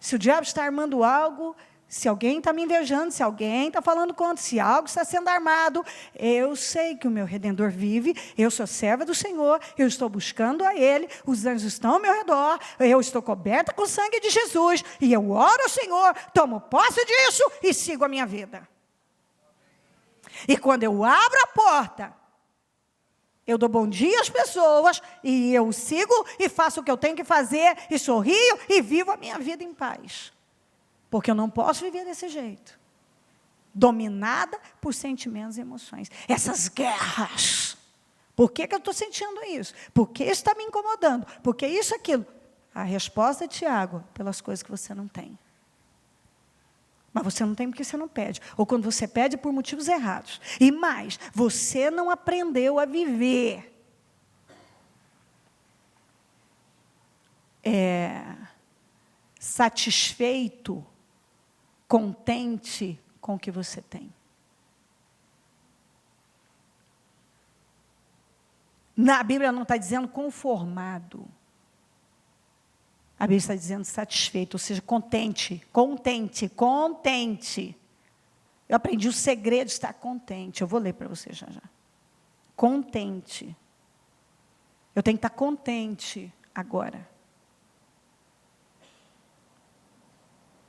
Se o diabo está armando algo, se alguém está me invejando, se alguém está falando contra, se algo está sendo armado, eu sei que o meu Redentor vive, eu sou serva do Senhor, eu estou buscando a Ele, os anjos estão ao meu redor, eu estou coberta com o sangue de Jesus, e eu oro ao Senhor, tomo posse disso e sigo a minha vida. E quando eu abro a porta, eu dou bom dia às pessoas, e eu sigo e faço o que eu tenho que fazer, e sorrio e vivo a minha vida em paz. Porque eu não posso viver desse jeito. Dominada por sentimentos e emoções. Essas guerras. Por que eu estou sentindo isso? Por que isso está me incomodando? Por que isso, aquilo? A resposta é, Tiago, pelas coisas que você não tem. Mas você não tem porque você não pede. Ou quando você pede por motivos errados. E mais, você não aprendeu a viver. Satisfeito, contente com o que você tem. A Bíblia não está dizendo conformado. A Bíblia está dizendo satisfeito, ou seja, contente, contente, contente. Eu aprendi o segredo de estar contente. Eu vou ler para você já. Contente. Eu tenho que estar contente agora.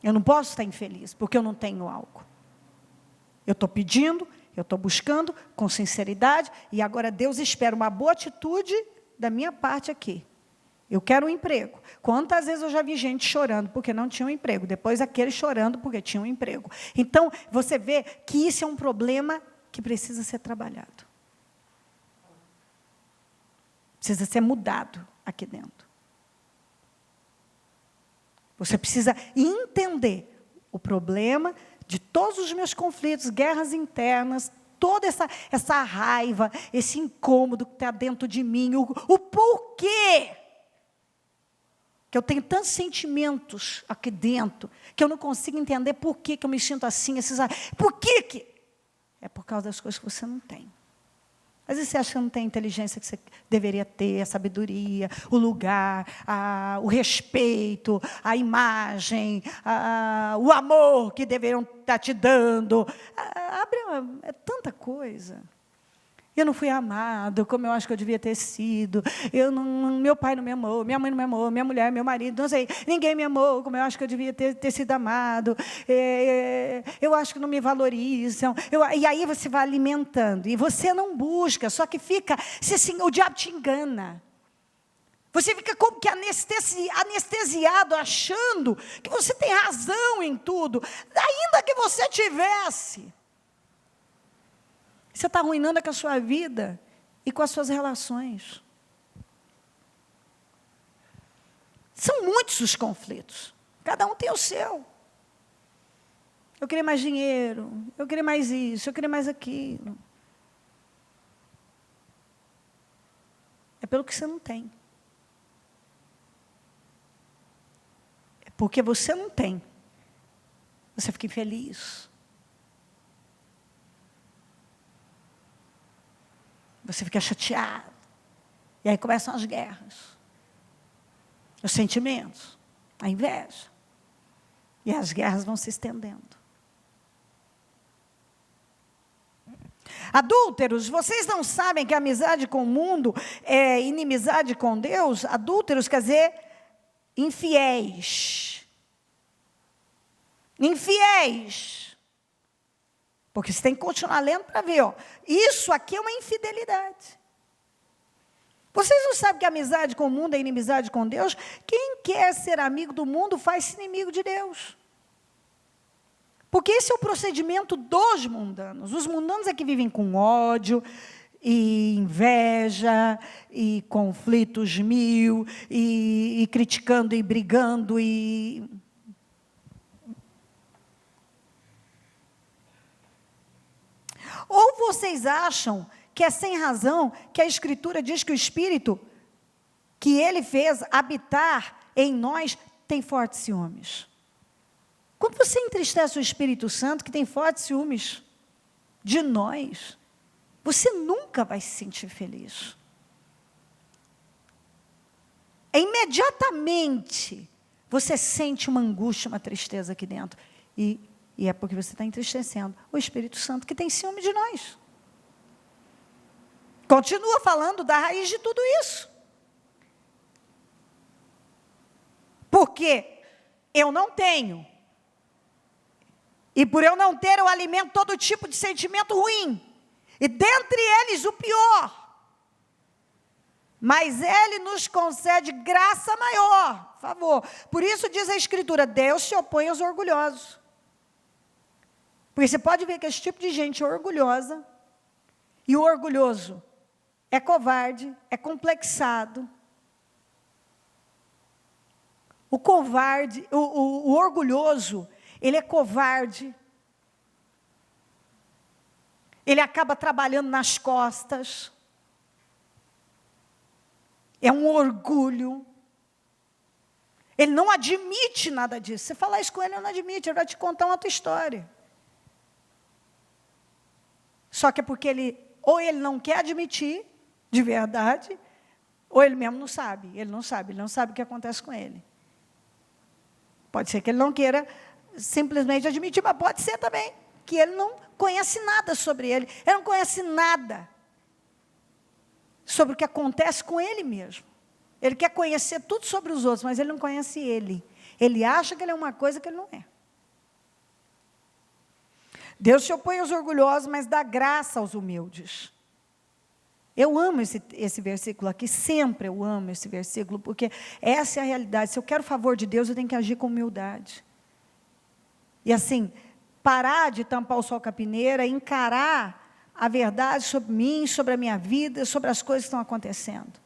Eu não posso estar infeliz, porque eu não tenho algo. Eu estou pedindo, eu estou buscando com sinceridade, e agora Deus espera uma boa atitude da minha parte aqui. Eu quero um emprego. Quantas vezes eu já vi gente chorando porque não tinha um emprego, depois aquele chorando porque tinha um emprego. Então, você vê que isso é um problema que precisa ser trabalhado. Precisa ser mudado aqui dentro. Você precisa entender o problema de todos os meus conflitos, guerras internas, toda essa raiva, esse incômodo que está dentro de mim, o porquê que eu tenho tantos sentimentos aqui dentro, que eu não consigo entender por que eu me sinto assim, por que? É por causa das coisas que você não tem. Às vezes você acha que não tem a inteligência que você deveria ter, a sabedoria, o lugar, o respeito, a imagem, o amor que deveriam estar te dando. É tanta coisa. Eu não fui amado como eu acho que eu devia ter sido. Meu pai não me amou, minha mãe não me amou, minha mulher, meu marido, não sei. Ninguém me amou como eu acho que eu devia ter sido amado. Eu acho que não me valorizam. E aí você vai alimentando. E você não busca, só que fica... o diabo te engana. Você fica como que anestesiado, achando que você tem razão em tudo. Ainda que você tivesse... Você está arruinando com a sua vida e com as suas relações. São muitos os conflitos. Cada um tem o seu. Eu queria mais dinheiro, eu queria mais isso, eu queria mais aquilo. É pelo que você não tem. É porque você não tem. Você fica infeliz. Você fica chateado. E aí começam as guerras. Os sentimentos. A inveja. E as guerras vão se estendendo. Adúlteros, vocês não sabem que a amizade com o mundo é inimizade com Deus? Adúlteros quer dizer infiéis. Infiéis. Porque você tem que continuar lendo para ver. Isso aqui é uma infidelidade. Vocês não sabem que a amizade com o mundo é inimizade com Deus? Quem quer ser amigo do mundo faz-se inimigo de Deus. Porque esse é o procedimento dos mundanos. Os mundanos é que vivem com ódio, e inveja, e conflitos mil, e criticando, e brigando, Ou vocês acham que é sem razão que a Escritura diz que o Espírito que Ele fez habitar em nós tem fortes ciúmes? Quando você entristece o Espírito Santo, que tem fortes ciúmes de nós, você nunca vai se sentir feliz. Imediatamente você sente uma angústia, uma tristeza aqui dentro. E é porque você está entristecendo o Espírito Santo que tem ciúme de nós. Continua falando da raiz de tudo isso. Porque eu não tenho. E por eu não ter, eu alimento todo tipo de sentimento ruim. E dentre eles o pior. Mas Ele nos concede graça maior, favor. Por isso diz a Escritura, Deus se opõe aos orgulhosos. Porque você pode ver que esse tipo de gente é orgulhosa, e o orgulhoso é covarde, é complexado. O covarde, o orgulhoso, ele é covarde. Ele acaba trabalhando nas costas. É um orgulho. Ele não admite nada disso. Você falar isso com ele, ele não admite. Ele vai te contar uma outra história. Só que é porque ou ele não quer admitir, de verdade, ou ele mesmo não sabe. Ele não sabe o que acontece com ele. Pode ser que ele não queira simplesmente admitir, mas pode ser também que ele não conhece nada sobre ele. Ele não conhece nada sobre o que acontece com ele mesmo. Ele quer conhecer tudo sobre os outros, mas ele não conhece ele. Ele acha que ele é uma coisa que ele não é. Deus se opõe aos orgulhosos, mas dá graça aos humildes. Eu amo esse versículo aqui, sempre eu amo esse versículo, porque essa é a realidade. Se eu quero o favor de Deus, eu tenho que agir com humildade. E assim, parar de tampar o sol com a peneira, encarar a verdade sobre mim, sobre a minha vida, sobre as coisas que estão acontecendo.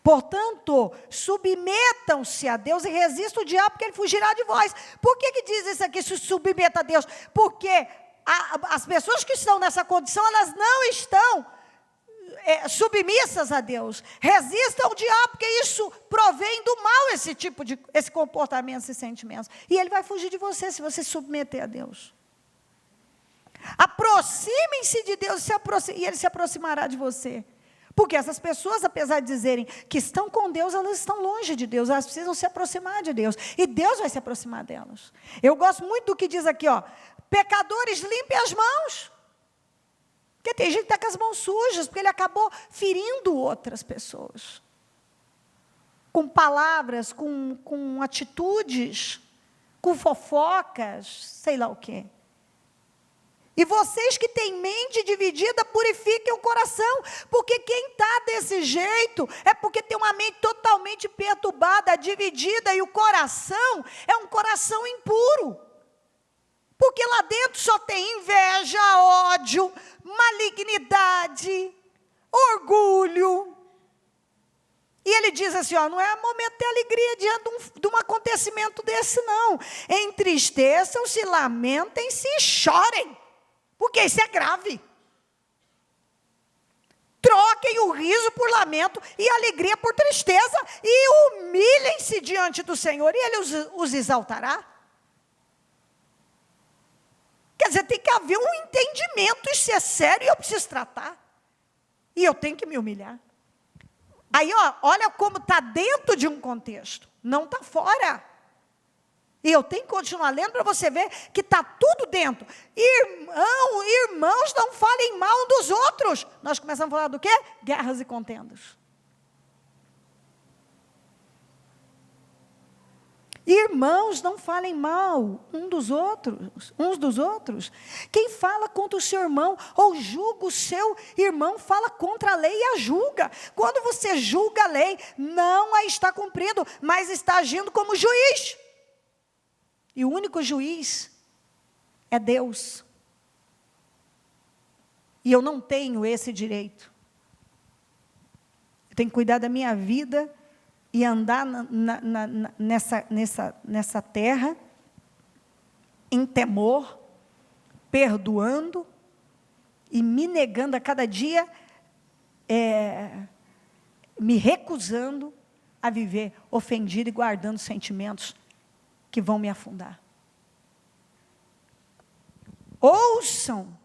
Portanto, submetam-se a Deus e resistam o diabo, porque ele fugirá de vós. Por que diz isso aqui, se submeta a Deus? Porque as pessoas que estão nessa condição, elas não estão submissas a Deus. Resistam ao diabo, porque isso provém do mal, esse comportamento, esses sentimentos. E ele vai fugir de você, se você se submeter a Deus. Aproximem-se de Deus, e Ele se aproximará de você. Porque essas pessoas, apesar de dizerem que estão com Deus, elas estão longe de Deus, elas precisam se aproximar de Deus, e Deus vai se aproximar delas. Eu gosto muito do que diz aqui, pecadores, limpem as mãos. Porque tem gente que está com as mãos sujas, porque ele acabou ferindo outras pessoas. Com palavras, com atitudes, com fofocas, sei lá o quê. E vocês que têm mente dividida, purifiquem o coração, porque quem está desse jeito é porque tem uma mente totalmente perturbada, dividida, e o coração é um coração impuro. Porque lá dentro só tem inveja, ódio, malignidade, orgulho. E ele diz assim, não é momento de alegria diante de um acontecimento desse, não. Entristeçam-se, lamentem-se e chorem. Porque isso é grave. Troquem o riso por lamento e a alegria por tristeza e humilhem-se diante do Senhor e Ele os exaltará. Quer dizer, tem que haver um entendimento, isso é sério e eu preciso tratar. E eu tenho que me humilhar. Aí, olha como está dentro de um contexto, não está fora. E eu tenho que continuar lendo para você ver que está tudo dentro. Irmãos, não falem mal um dos outros. Nós começamos a falar do quê? Guerras e contendas. Irmãos, não falem mal uns dos outros. Quem fala contra o seu irmão ou julga o seu irmão, fala contra a lei e a julga. Quando você julga a lei, não a está cumprindo, mas está agindo como juiz. E o único juiz é Deus. E eu não tenho esse direito. Eu tenho que cuidar da minha vida e andar nessa terra em temor, perdoando e me negando a cada dia, me recusando a viver ofendido e guardando sentimentos que vão me afundar. Ouçam.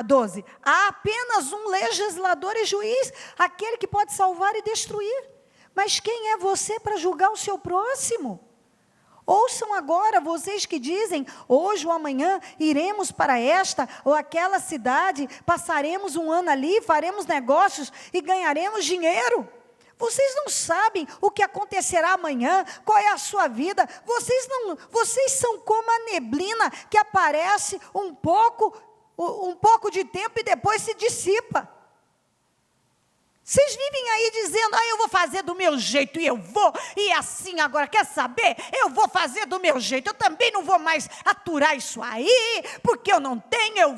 12. Há apenas um legislador e juiz, aquele que pode salvar e destruir. Mas quem é você para julgar o seu próximo? Ouçam agora vocês que dizem, hoje ou amanhã iremos para esta ou aquela cidade, passaremos um ano ali, faremos negócios e ganharemos dinheiro. Vocês não sabem o que acontecerá amanhã, qual é a sua vida. Vocês são como a neblina que aparece um pouco de tempo e depois se dissipa. Vocês vivem aí dizendo, eu vou fazer do meu jeito, e eu vou, e assim agora, quer saber? Eu vou fazer do meu jeito, eu também não vou mais aturar isso aí, porque eu não tenho, eu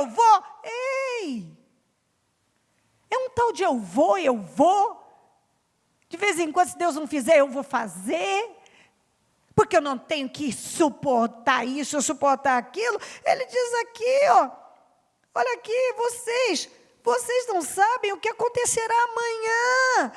vou. Ei! É um tal de eu vou. De vez em quando, se Deus não fizer, eu vou fazer, porque eu não tenho que suportar isso, suportar aquilo. Ele diz aqui, olha aqui, vocês não sabem o que acontecerá amanhã.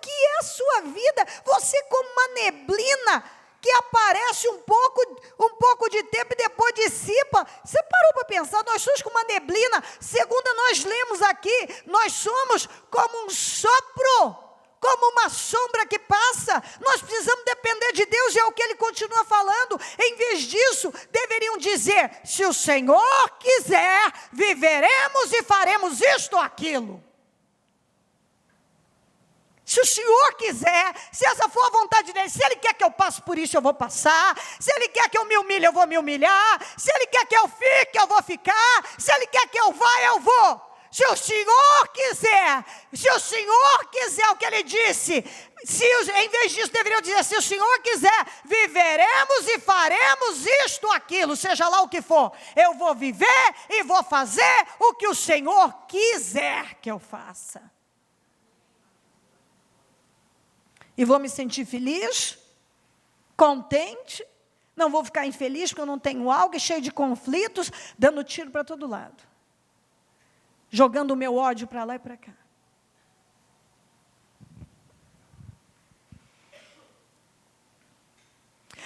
Que é a sua vida? Você como uma neblina que aparece um pouco de tempo e depois dissipa. Você parou para pensar? Nós somos como uma neblina. Segundo nós lemos aqui, nós somos como um sopro, como uma sombra que passa. Nós precisamos depender de Deus, e é o que ele continua falando. Em vez disso, deveriam dizer, se o Senhor quiser, viveremos e faremos isto ou aquilo. Se o Senhor quiser, se essa for a vontade dele, se ele quer que eu passe por isso, eu vou passar. Se ele quer que eu me humilhe, eu vou me humilhar. Se ele quer que eu fique, eu vou ficar. Se ele quer que eu vá, eu vou. Se o Senhor quiser, o que ele disse, em vez disso deveriam dizer, se o Senhor quiser, viveremos e faremos isto, aquilo, seja lá o que for, eu vou viver e vou fazer o que o Senhor quiser que eu faça. E vou me sentir feliz, contente, não vou ficar infeliz porque eu não tenho algo, e cheio de conflitos, dando tiro para todo lado. Jogando o meu ódio para lá e para cá.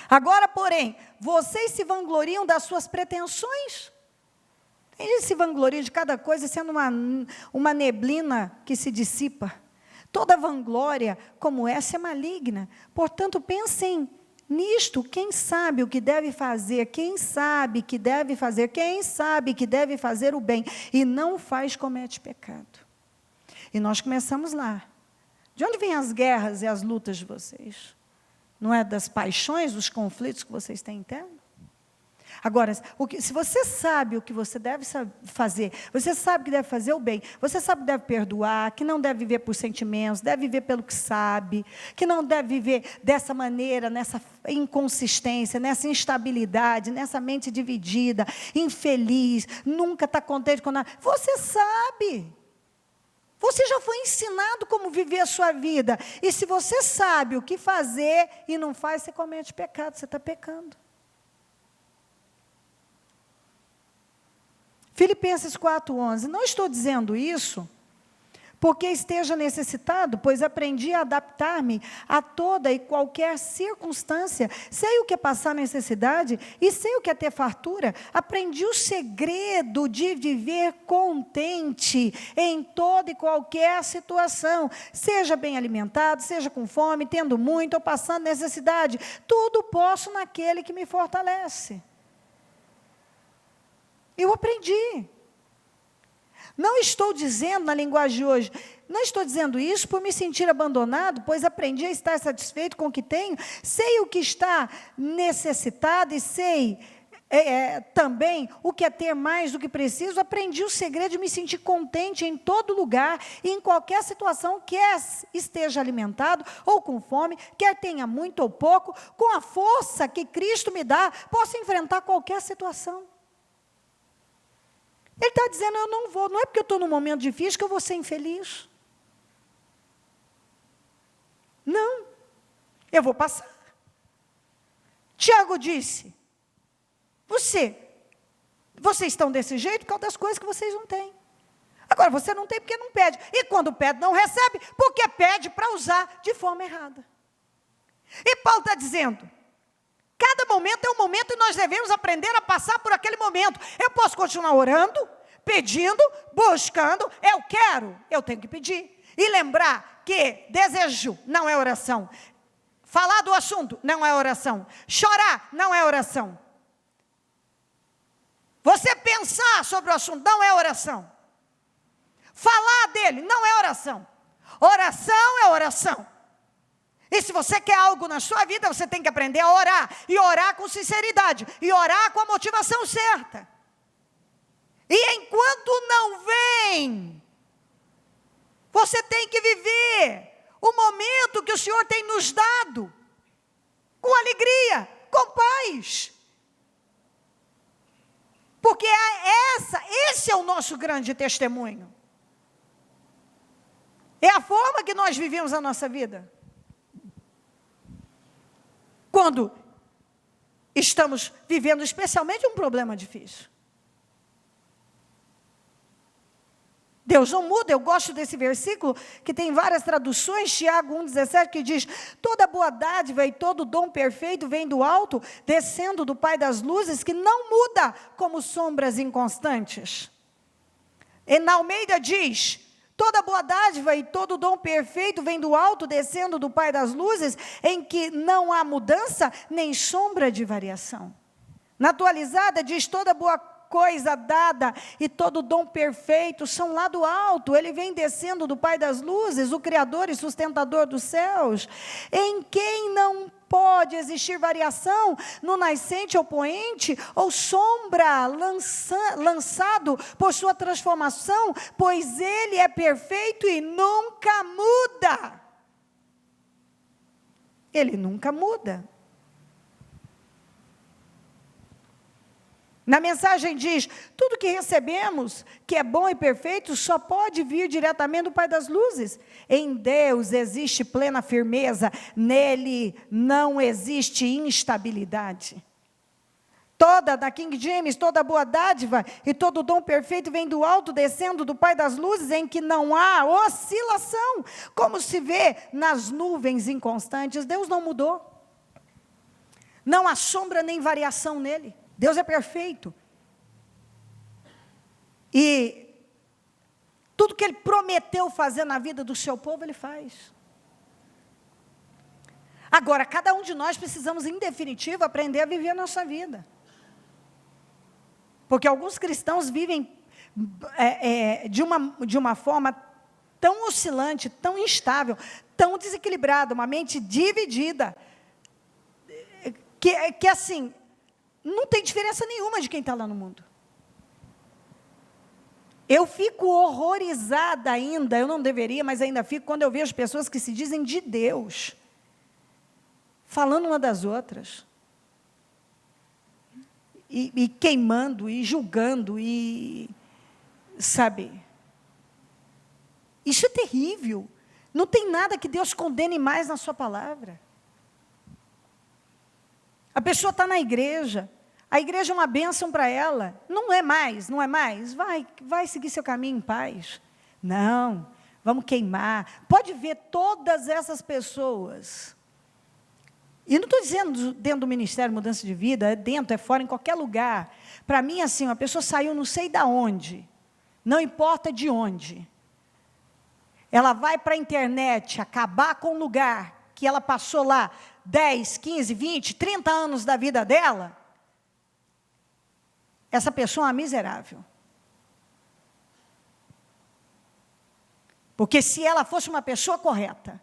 Agora, porém, vocês se vangloriam das suas pretensões. Tem gente que se vangloria de cada coisa, sendo uma neblina que se dissipa. Toda vanglória como essa é maligna. Portanto, pensem nisto, quem sabe o que deve fazer, quem sabe que deve fazer o bem, e não faz, comete pecado. E nós começamos lá. De onde vêm as guerras e as lutas de vocês? Não é das paixões, dos conflitos que vocês têm interno? Agora, se você sabe o que você deve fazer, você sabe que deve fazer o bem, você sabe que deve perdoar, que não deve viver por sentimentos, deve viver pelo que sabe, que não deve viver dessa maneira, nessa inconsistência, nessa instabilidade, nessa mente dividida, infeliz, nunca está contente com nada. Você sabe. Você já foi ensinado como viver a sua vida. E se você sabe o que fazer e não faz, você comete pecado, você está pecando. Filipenses 4:11, não estou dizendo isso porque esteja necessitado, pois aprendi a adaptar-me a toda e qualquer circunstância, sei o que é passar necessidade e sei o que é ter fartura, aprendi o segredo de viver contente em toda e qualquer situação, seja bem alimentado, seja com fome, tendo muito ou passando necessidade, tudo posso naquele que me fortalece. Eu aprendi. Não estou dizendo, na linguagem de hoje, não estou dizendo isso por me sentir abandonado, pois aprendi a estar satisfeito com o que tenho, sei o que está necessitado e sei também o que é ter mais do que preciso, aprendi o segredo de me sentir contente em todo lugar e em qualquer situação, quer esteja alimentado ou com fome, quer tenha muito ou pouco, com a força que Cristo me dá, posso enfrentar qualquer situação. Ele está dizendo, eu não vou, não é porque eu estou num momento difícil que eu vou ser infeliz. Não, eu vou passar. Tiago disse, vocês estão desse jeito por causa das coisas que vocês não têm. Agora, você não tem porque não pede. E quando pede, não recebe, porque pede para usar de forma errada. E Paulo está dizendo, cada momento é um momento e nós devemos aprender a passar por aquele momento. Eu posso continuar orando, pedindo, buscando, eu quero, eu tenho que pedir. E lembrar que desejo não é oração. Falar do assunto não é oração. Chorar não é oração. Você pensar sobre o assunto não é oração. Falar dele não é oração. Oração é oração. E se você quer algo na sua vida, você tem que aprender a orar. E orar com sinceridade. E orar com a motivação certa. E enquanto não vem, você tem que viver o momento que o Senhor tem nos dado. Com alegria, com paz. Porque esse é o nosso grande testemunho. É a forma que nós vivemos a nossa vida. Quando estamos vivendo especialmente um problema difícil. Deus não muda. Eu gosto desse versículo, que tem várias traduções, Tiago 1,17, que diz: toda boa dádiva e todo dom perfeito vem do alto, descendo do Pai das luzes, que não muda como sombras inconstantes. E na Almeida diz: toda boa dádiva e todo dom perfeito vem do alto, descendo do Pai das luzes, em que não há mudança, nem sombra de variação. Na Atualizada diz: toda boa coisa dada e todo dom perfeito são lá do alto, ele vem descendo do Pai das luzes, o Criador e sustentador dos céus, em quem não pode existir variação, no nascente ou poente, ou sombra lançado por sua transformação, pois ele é perfeito e nunca muda. Ele nunca muda. Na mensagem diz: tudo que recebemos, que é bom e perfeito, só pode vir diretamente do Pai das luzes. Em Deus existe plena firmeza, nele não existe instabilidade. Da King James, toda boa dádiva e todo dom perfeito vem do alto, descendo do Pai das luzes, em que não há oscilação, como se vê nas nuvens inconstantes. Deus não mudou. Não há sombra nem variação nele. Deus é perfeito. E tudo que Ele prometeu fazer na vida do seu povo, Ele faz. Agora, cada um de nós precisamos, em definitivo, aprender a viver a nossa vida. Porque alguns cristãos vivem de uma forma tão oscilante, tão instável, tão desequilibrada, uma mente dividida, que assim, não tem diferença nenhuma de quem está lá no mundo. Eu fico horrorizada ainda, eu não deveria, mas ainda fico, quando eu vejo pessoas que se dizem de Deus, falando uma das outras, e queimando, e julgando, sabe? Isso é terrível. Não tem nada que Deus condene mais na sua palavra. A pessoa está na igreja, a igreja é uma bênção para ela, não é mais, vai seguir seu caminho em paz. Não, vamos queimar. Pode ver todas essas pessoas, e não estou dizendo dentro do ministério mudança de vida, é dentro, é fora, em qualquer lugar. Para mim, assim, uma pessoa saiu não sei de onde, não importa de onde, ela vai para a internet acabar com o lugar que ela passou lá 10, 15, 20, 30 anos da vida dela, essa pessoa é uma miserável. Porque se ela fosse uma pessoa correta,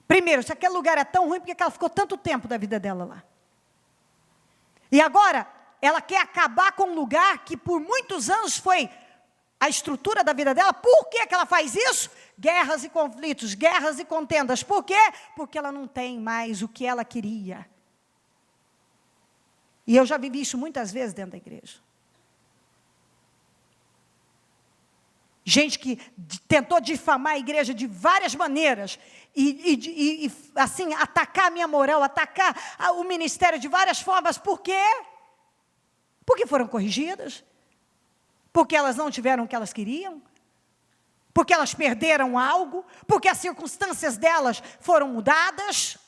primeiro, se aquele lugar é tão ruim, por que ela ficou tanto tempo da vida dela lá? E agora, ela quer acabar com um lugar que por muitos anos foi a estrutura da vida dela. Por que ela faz isso? Guerras e conflitos, guerras e contendas. Por quê? Porque ela não tem mais o que ela queria. E eu já vivi isso muitas vezes dentro da igreja. Gente que tentou difamar a igreja de várias maneiras, e assim, atacar a minha moral, atacar o ministério de várias formas. Por quê? Porque foram corrigidas. Porque elas não tiveram o que elas queriam? Porque elas perderam algo? Porque as circunstâncias delas foram mudadas?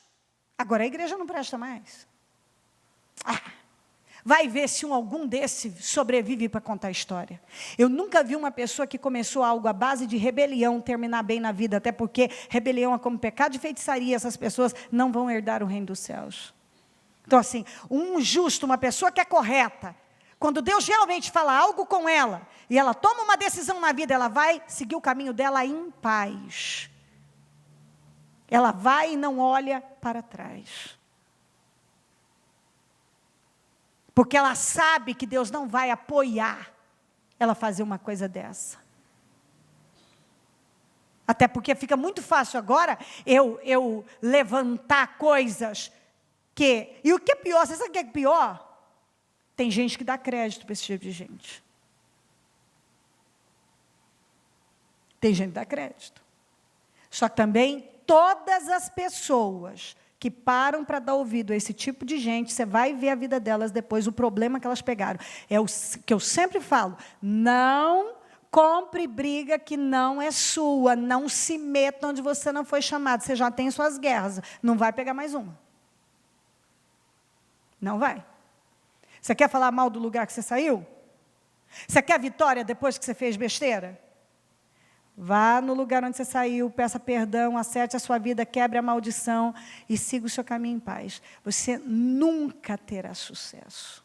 Agora a igreja não presta mais. Vai ver se algum desse sobrevive para contar a história. Eu nunca vi uma pessoa que começou algo à base de rebelião terminar bem na vida, até porque rebelião é como pecado de feitiçaria, essas pessoas não vão herdar o reino dos céus. Então assim, um justo, uma pessoa que é correta, quando Deus realmente fala algo com ela, e ela toma uma decisão na vida, ela vai seguir o caminho dela em paz. Ela vai e não olha para trás. Porque ela sabe que Deus não vai apoiar ela fazer uma coisa dessa. Até porque fica muito fácil agora eu levantar coisas que... E o que é pior, você sabe o que é pior? Tem gente que dá crédito para esse tipo de gente. Tem gente que dá crédito. Só que também todas as pessoas que param para dar ouvido a esse tipo de gente, você vai ver a vida delas depois, o problema que elas pegaram. É o que eu sempre falo, não compre briga que não é sua, não se meta onde você não foi chamado, você já tem suas guerras, não vai pegar mais uma. Não vai. Você quer falar mal do lugar que você saiu? Você quer vitória depois que você fez besteira? Vá no lugar onde você saiu, peça perdão, acerte a sua vida, quebre a maldição e siga o seu caminho em paz. Você nunca terá sucesso.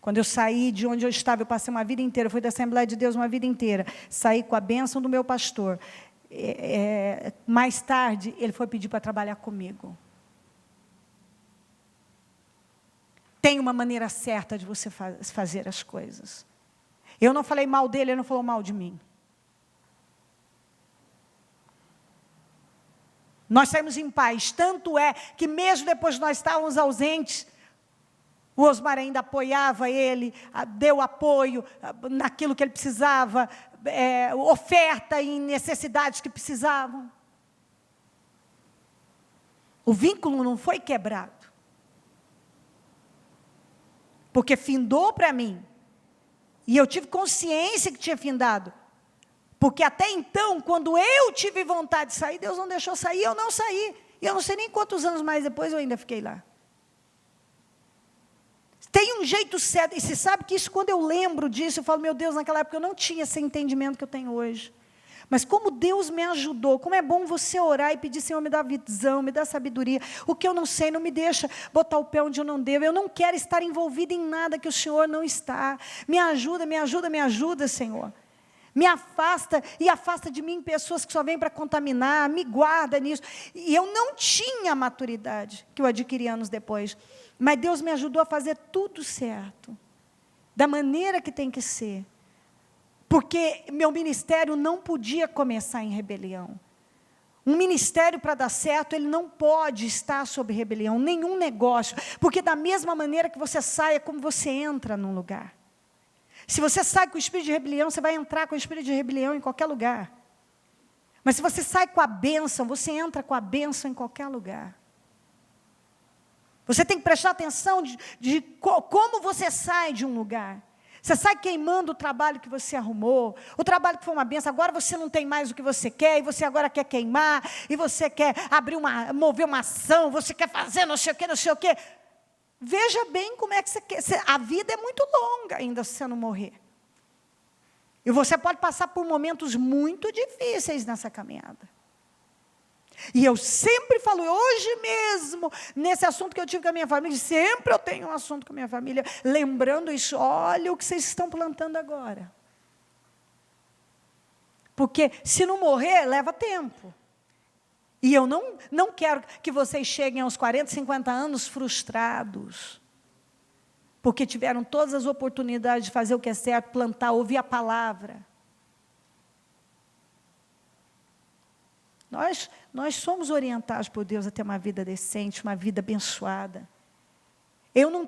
Quando eu saí de onde eu estava, eu passei uma vida inteira, eu fui da Assembleia de Deus uma vida inteira, saí com a bênção do meu pastor. Mais tarde, ele foi pedir para trabalhar comigo. Tem uma maneira certa de você fazer as coisas. Eu não falei mal dele, ele não falou mal de mim. Nós saímos em paz, tanto é que mesmo depois de nós estávamos ausentes, o Osmar ainda apoiava ele, deu apoio naquilo que ele precisava, oferta em necessidades que precisavam. O vínculo não foi quebrado. Porque findou para mim. E eu tive consciência que tinha findado. Porque até então, quando eu tive vontade de sair, Deus não deixou sair, eu não saí. E eu não sei nem quantos anos mais depois eu ainda fiquei lá. Tem um jeito certo, e você sabe que isso, quando eu lembro disso, eu falo, meu Deus, naquela época eu não tinha esse entendimento que eu tenho hoje. Mas como Deus me ajudou, como é bom você orar e pedir, Senhor, me dá visão, me dá sabedoria. O que eu não sei, não me deixa botar o pé onde eu não devo. Eu não quero estar envolvida em nada que o Senhor não está. Me ajuda, me ajuda, me ajuda, Senhor. Me afasta e afasta de mim pessoas que só vêm para contaminar, me guarda nisso. E eu não tinha a maturidade que eu adquiri anos depois. Mas Deus me ajudou a fazer tudo certo, da maneira que tem que ser. Porque meu ministério não podia começar em rebelião. Um ministério, para dar certo, ele não pode estar sob rebelião, nenhum negócio. Porque da mesma maneira que você sai, é como você entra num lugar. Se você sai com o espírito de rebelião, você vai entrar com o espírito de rebelião em qualquer lugar. Mas se você sai com a bênção, você entra com a bênção em qualquer lugar. Você tem que prestar atenção de como você sai de um lugar. Você sai queimando o trabalho que você arrumou, o trabalho que foi uma bênção, agora você não tem mais o que você quer, e você agora quer queimar, e você quer mover uma ação, você quer fazer não sei o quê, não sei o quê. Veja bem como é que você quer. A vida é muito longa ainda se você não morrer. E você pode passar por momentos muito difíceis nessa caminhada. E eu sempre falo, hoje mesmo, nesse assunto que eu tive com a minha família, sempre eu tenho um assunto com a minha família, lembrando isso, olha o que vocês estão plantando agora. Porque se não morrer, leva tempo. E eu não quero que vocês cheguem aos 40, 50 anos frustrados. Porque tiveram todas as oportunidades de fazer o que é certo, plantar, ouvir a palavra. Nós somos orientados por Deus a ter uma vida decente, uma vida abençoada. Eu não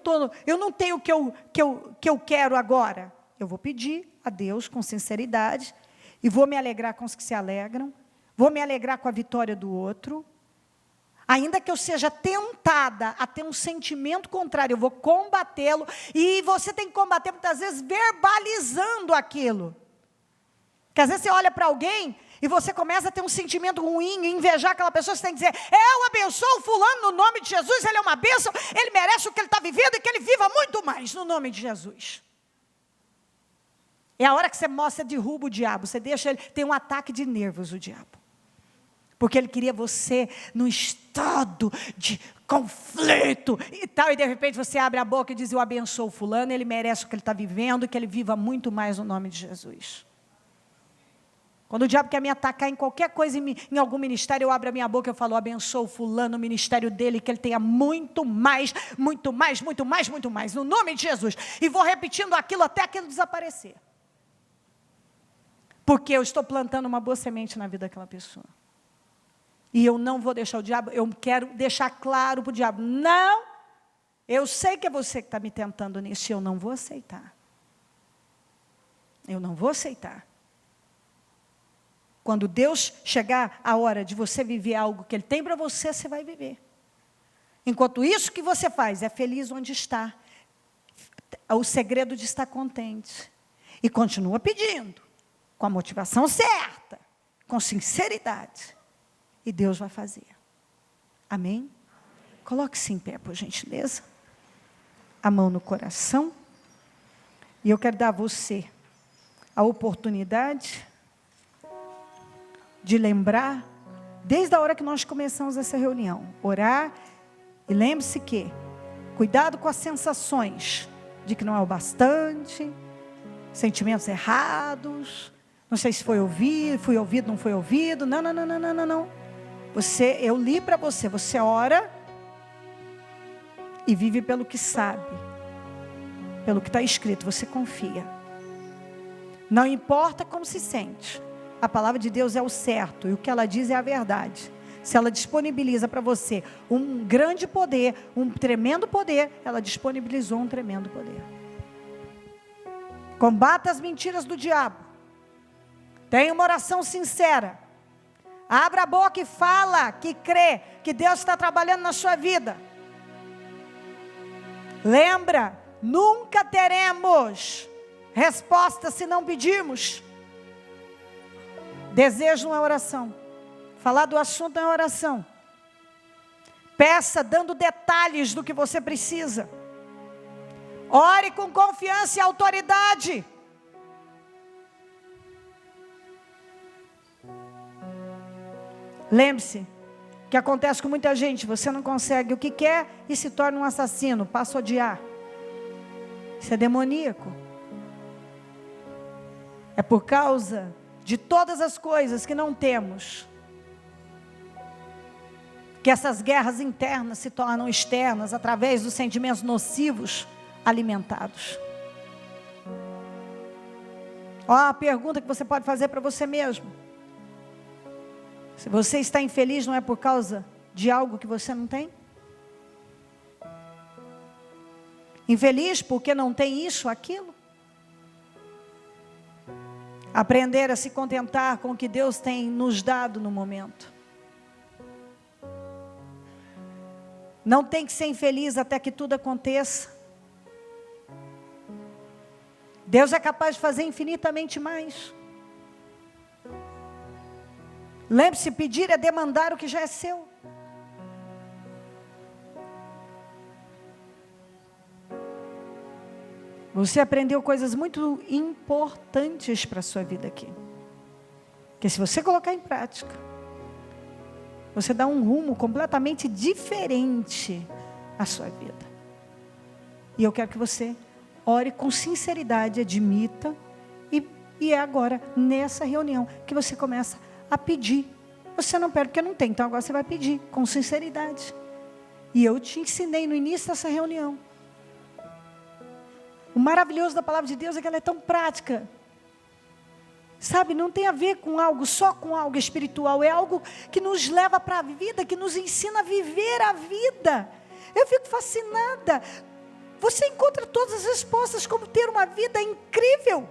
tenho o que eu quero agora. Eu vou pedir a Deus com sinceridade e vou me alegrar com os que se alegram. Vou me alegrar com a vitória do outro. Ainda que eu seja tentada a ter um sentimento contrário, eu vou combatê-lo. E você tem que combater muitas vezes verbalizando aquilo. Porque às vezes você olha para alguém e você começa a ter um sentimento ruim, invejar aquela pessoa, você tem que dizer: eu abençoo fulano no nome de Jesus, ele é uma bênção, ele merece o que ele está vivendo e que ele viva muito mais no nome de Jesus. É a hora que você mostra, derruba o diabo, você deixa ele, tem um ataque de nervos o diabo. Porque ele queria você num estado de conflito e tal, e de repente você abre a boca e diz: eu abençoo fulano, ele merece o que ele está vivendo, que ele viva muito mais no nome de Jesus. Quando o diabo quer me atacar em qualquer coisa, em algum ministério, eu abro a minha boca e eu falo: abençoo fulano, o ministério dele, que ele tenha muito mais, muito mais, muito mais, muito mais, no nome de Jesus. E vou repetindo aquilo até aquilo desaparecer. Porque eu estou plantando uma boa semente na vida daquela pessoa. E eu não vou deixar o diabo, eu quero deixar claro para o diabo: não, eu sei que é você que está me tentando nisso, e eu não vou aceitar. Eu não vou aceitar. Quando Deus chegar a hora de você viver algo que Ele tem para você, você vai viver. Enquanto isso que você faz é feliz onde está, o segredo de estar contente. E continua pedindo, com a motivação certa, com sinceridade. E Deus vai fazer. Amém? Coloque-se em pé, por gentileza. A mão no coração. E eu quero dar a você a oportunidade de lembrar, desde a hora que nós começamos essa reunião, orar. E lembre-se que, cuidado com as sensações de que não é o bastante, sentimentos errados, não sei se foi ouvido, fui ouvido, não foi ouvido. Não, não, não, não, não, não. Eu li para você, você ora e vive pelo que sabe, pelo que está escrito, você confia. Não importa como se sente, a palavra de Deus é o certo, e o que ela diz é a verdade. Se ela disponibiliza para você um grande poder, um tremendo poder, ela disponibilizou um tremendo poder. Combata as mentiras do diabo. Tenha uma oração sincera. Abra a boca e fala que crê que Deus está trabalhando na sua vida. Lembra, nunca teremos resposta se não pedirmos. Desejo uma oração. Falar do assunto é uma oração. Peça dando detalhes do que você precisa. Ore com confiança e autoridade. Lembre-se, que acontece com muita gente, você não consegue o que quer e se torna um assassino, passa a odiar. Isso é demoníaco. É por causa de todas as coisas que não temos, que essas guerras internas se tornam externas, através dos sentimentos nocivos alimentados. Ó, a pergunta que você pode fazer para você mesmo: se você está infeliz, não é por causa de algo que você não tem? Infeliz porque não tem isso, aquilo? Aprender a se contentar com o que Deus tem nos dado no momento. Não tem que ser infeliz até que tudo aconteça. Deus é capaz de fazer infinitamente mais. Lembre-se, pedir é demandar o que já é seu. Você aprendeu coisas muito importantes para a sua vida aqui. Que se você colocar em prática, você dá um rumo completamente diferente à sua vida. E eu quero que você ore com sinceridade, admita, e é agora, nessa reunião, que você começa a pedir. Você não pede porque não tem, então agora você vai pedir com sinceridade. E eu te ensinei no início dessa reunião. O maravilhoso da palavra de Deus é que ela é tão prática. Sabe, não tem a ver com algo, só com algo espiritual. É algo que nos leva para a vida, que nos ensina a viver a vida. Eu fico fascinada. Você encontra todas as respostas, como ter uma vida incrível.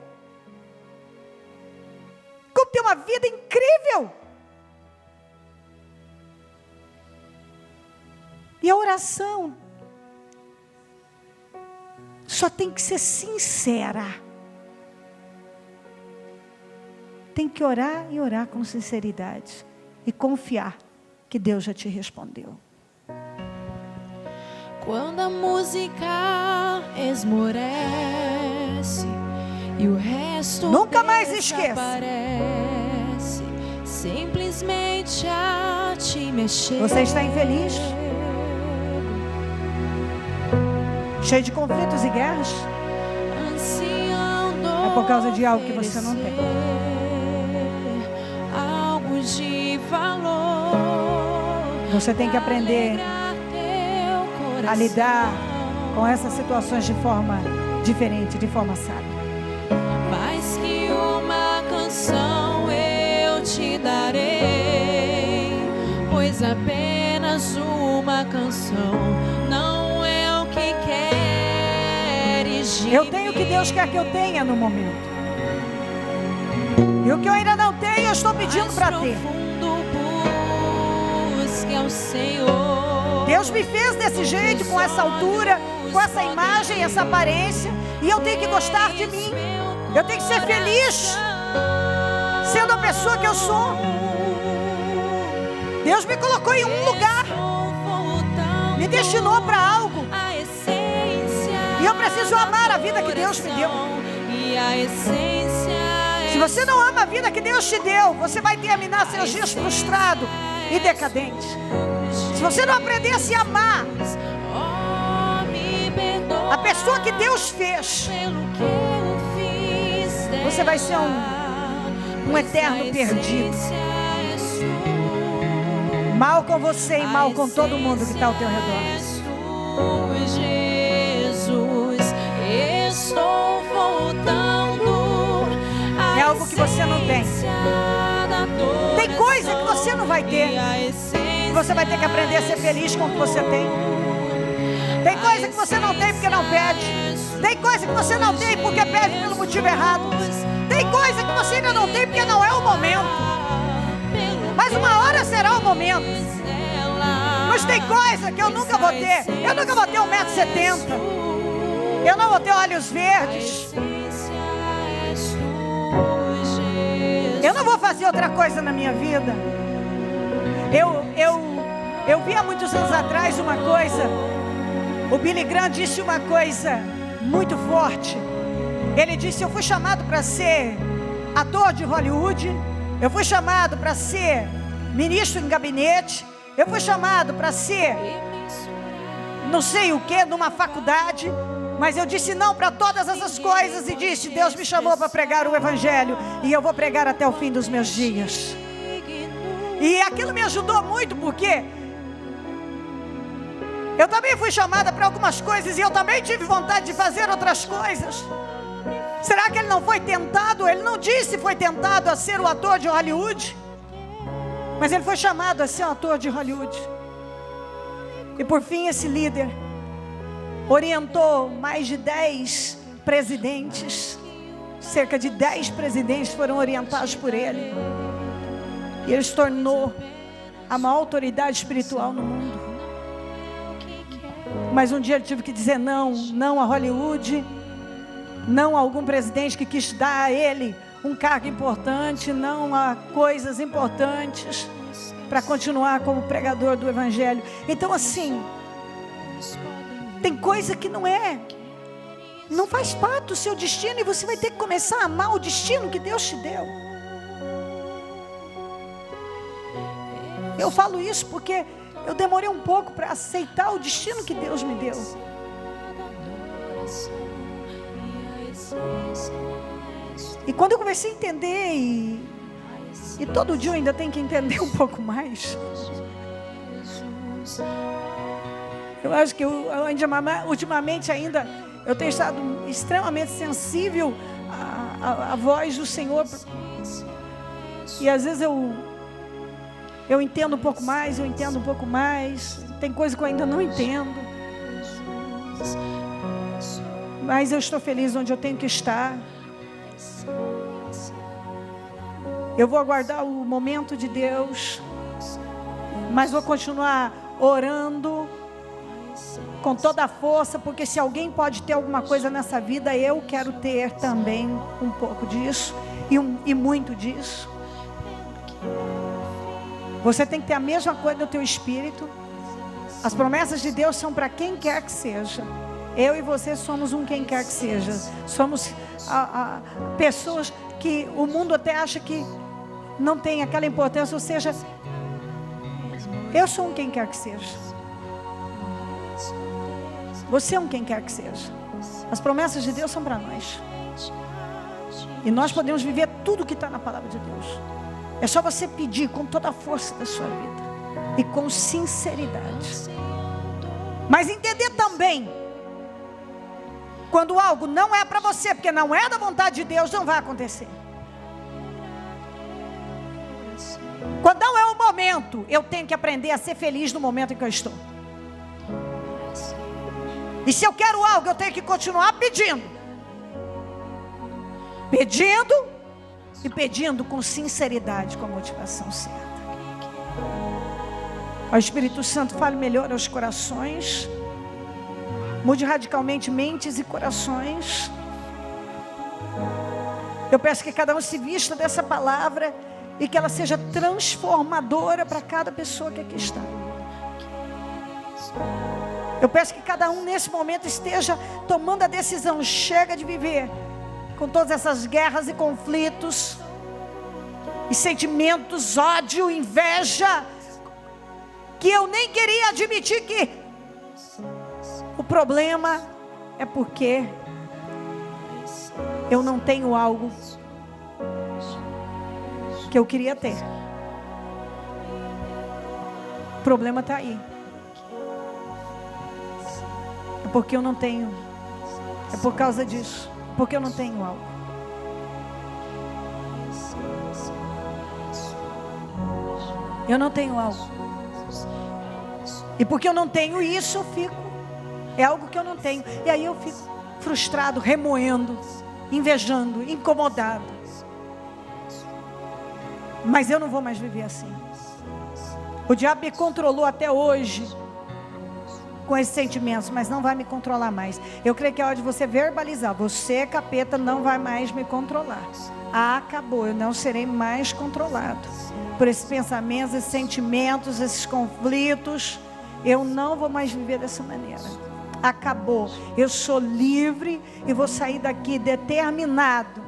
Como ter uma vida incrível. E a oração só tem que ser sincera. tem que orar e orar com sinceridade. E confiar que Deus já te respondeu. Quando a música esmorece e o resto nunca mais esqueça. Simplesmente a te mexer. Você está infeliz? Cheio de conflitos e guerras? É por causa de algo que você não tem. Algo de valor. Você tem que aprender a lidar com essas situações de forma diferente, de forma sábia. Mais que uma canção eu te darei, pois apenas uma canção não é o que queres de Eu tenho o que Deus quer que eu tenha no momento. E o que eu ainda não tenho, eu estou pedindo para ter. Busque ao Senhor. Deus me fez desse jeito, com essa altura, com essa imagem, essa aparência. E eu tenho que gostar de mim. Eu tenho que ser feliz sendo a pessoa que eu sou. Deus me colocou em um lugar, me destinou para algo. E eu preciso amar a vida que Deus me deu. Se você não ama a vida que Deus te deu, você vai terminar seus dias frustrado e decadente. Se você não aprender a se amar, a pessoa que Deus fez, você vai ser um eterno perdido. Mal com você e mal com todo mundo que está ao teu redor. Jesus, estou voltando. É algo que você não tem. Tem coisa que você não vai ter. Você vai ter que aprender a ser feliz com o que você tem. Tem coisa que você não tem porque não pede. Tem coisa que você não tem porque pede pelo motivo errado. Tem coisa que você ainda não tem porque não é o momento. Mas uma hora será o momento. Mas tem coisa que eu nunca vou ter. Eu nunca vou ter 1,70 m. Eu não vou ter olhos verdes. Eu não vou fazer outra coisa na minha vida. Eu vi há muitos anos atrás uma coisa. O Billy Graham disse uma coisa muito forte. Ele disse: eu fui chamado para ser ator de Hollywood. Eu fui chamado para ser ministro em gabinete. Eu fui chamado para ser não sei o que, numa faculdade. Mas eu disse não para todas essas coisas e disse: Deus me chamou para pregar o Evangelho e eu vou pregar até o fim dos meus dias. E aquilo me ajudou muito, porque eu também fui chamada para algumas coisas e eu também tive vontade de fazer outras coisas. Será que ele não foi tentado? Ele não disse que foi tentado a ser o ator de Hollywood, mas ele foi chamado a ser um ator de Hollywood. E por fim esse líder orientou mais de 10 presidentes. Cerca de 10 presidentes foram orientados por ele. E ele se tornou a maior autoridade espiritual no mundo. Mas um dia ele teve que dizer não a Hollywood, não a algum presidente que quis dar a ele um cargo importante, não a coisas importantes, para continuar como pregador do Evangelho. Então assim, tem coisa que não faz parte do seu destino, e você vai ter que começar a amar o destino que Deus te deu. Eu falo isso porque eu demorei um pouco para aceitar o destino que Deus me deu. E quando eu comecei a entender, e todo dia eu ainda tenho que entender um pouco mais. Eu acho que ultimamente ainda eu tenho estado extremamente sensível à voz do Senhor. E às vezes eu entendo um pouco mais, tem coisa que eu ainda não entendo. Mas eu estou feliz onde eu tenho que estar. Eu vou aguardar o momento de Deus, mas vou continuar orando, com toda a força, porque se alguém pode ter alguma coisa nessa vida, eu quero ter também um pouco disso e muito disso. Você tem que ter a mesma coisa no teu espírito. As promessas de Deus são para quem quer que seja. Eu e você somos um quem quer que seja. Somos pessoas que o mundo até acha que não tem aquela importância. Ou seja, eu sou um quem quer que seja. Você é um quem quer que seja. As promessas de Deus são para nós. E nós podemos viver tudo que está na palavra de Deus. É só você pedir com toda a força da sua vida. E com sinceridade. Mas entender também, quando algo não é para você, porque não é da vontade de Deus, não vai acontecer. Quando não é o momento, eu tenho que aprender a ser feliz no momento em que eu estou. E se eu quero algo, eu tenho que continuar pedindo. Pedindo e pedindo com sinceridade, com a motivação certa. O Espírito Santo fale melhor aos corações. Mude radicalmente mentes e corações. Eu peço que cada um se vista dessa palavra e que ela seja transformadora para cada pessoa que aqui está. Eu peço que cada um nesse momento esteja tomando a decisão. Chega de viver com todas essas guerras e conflitos e sentimentos, ódio, inveja, que eu nem queria admitir que o problema é porque eu não tenho algo que eu queria ter. O problema está aí. É porque eu não tenho. É por causa disso. Porque eu não tenho algo. Eu não tenho algo. E porque eu não tenho isso, eu fico. É algo que eu não tenho. E aí eu fico frustrado, remoendo, invejando, incomodado. Mas eu não vou mais viver assim. O diabo me controlou até hoje com esses sentimentos, mas não vai me controlar mais. Eu creio que é hora de você verbalizar. Você, capeta, não vai mais me controlar. Acabou, eu não serei mais controlado por esses pensamentos, esses sentimentos, esses conflitos. Eu não vou mais viver dessa maneira. Acabou. Eu sou livre e vou sair daqui determinado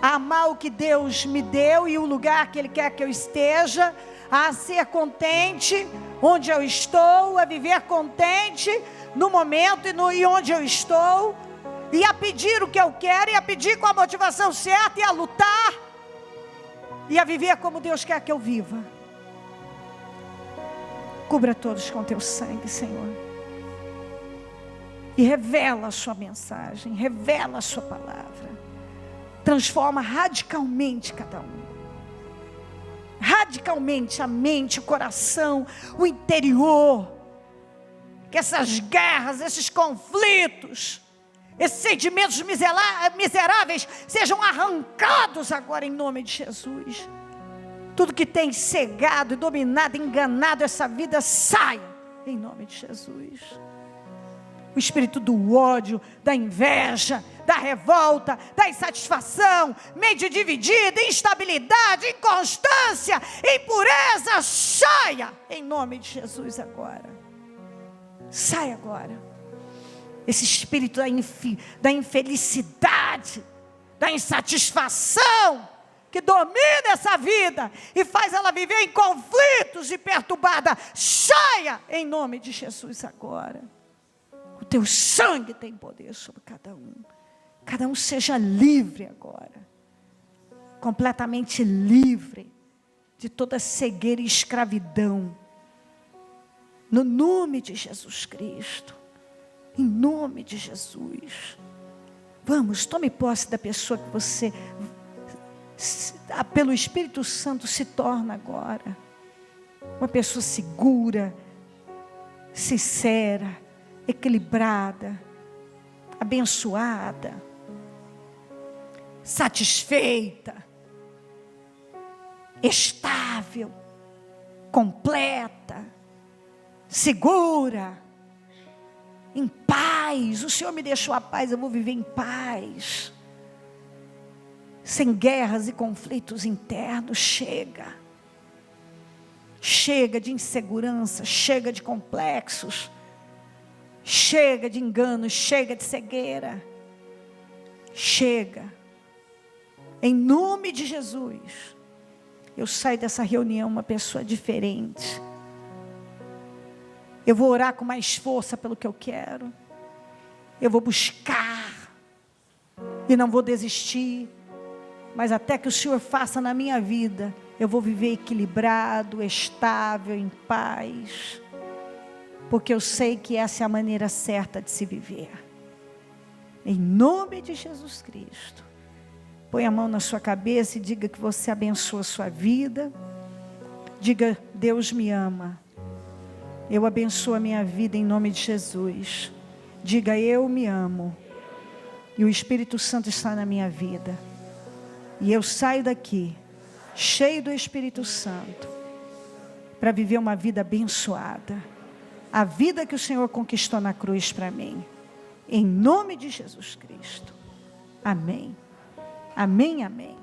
a amar o que Deus me deu e o lugar que Ele quer que eu esteja, a ser contente onde eu estou, a viver contente no momento e onde eu estou, e a pedir o que eu quero, e a pedir com a motivação certa, e a lutar, e a viver como Deus quer que eu viva. Cubra todos com teu sangue, Senhor, e revela a sua mensagem, revela a sua palavra, transforma radicalmente cada um. Radicalmente a mente, o coração, o interior. Que essas guerras, esses conflitos, esses sentimentos miseráveis sejam arrancados agora em nome de Jesus. Tudo que tem cegado, dominado, enganado essa vida, saia em nome de Jesus. O espírito do ódio, da inveja, da revolta, da insatisfação, mente dividida, instabilidade, inconstância, impureza, saia em nome de Jesus agora. Sai agora. Esse espírito da infelicidade, da insatisfação, que domina essa vida e faz ela viver em conflitos e perturbada, saia em nome de Jesus agora. O teu sangue tem poder sobre cada um. Cada um seja livre agora. Completamente livre de toda cegueira e escravidão. No nome de Jesus Cristo. Em nome de Jesus. Vamos, tome posse da pessoa que você, pelo Espírito Santo, se torna agora. Uma pessoa segura, sincera, equilibrada, abençoada, satisfeita, estável, completa, segura, em paz. O Senhor me deixou a paz, eu vou viver em paz. Sem guerras e conflitos internos. Chega. Chega de insegurança, chega de complexos. Chega de enganos, chega de cegueira. Chega. Em nome de Jesus, eu saio dessa reunião uma pessoa diferente. Eu vou orar com mais força pelo que eu quero. Eu vou buscar. E não vou desistir. Mas até que o Senhor faça na minha vida, eu vou viver equilibrado, estável, em paz. Porque eu sei que essa é a maneira certa de se viver. Em nome de Jesus Cristo. Põe a mão na sua cabeça e diga que você abençoa a sua vida. Diga, Deus me ama. Eu abençoo a minha vida em nome de Jesus. Diga, eu me amo. E o Espírito Santo está na minha vida. E eu saio daqui, cheio do Espírito Santo, para viver uma vida abençoada. A vida que o Senhor conquistou na cruz para mim. Em nome de Jesus Cristo. Amém. Amém, amém.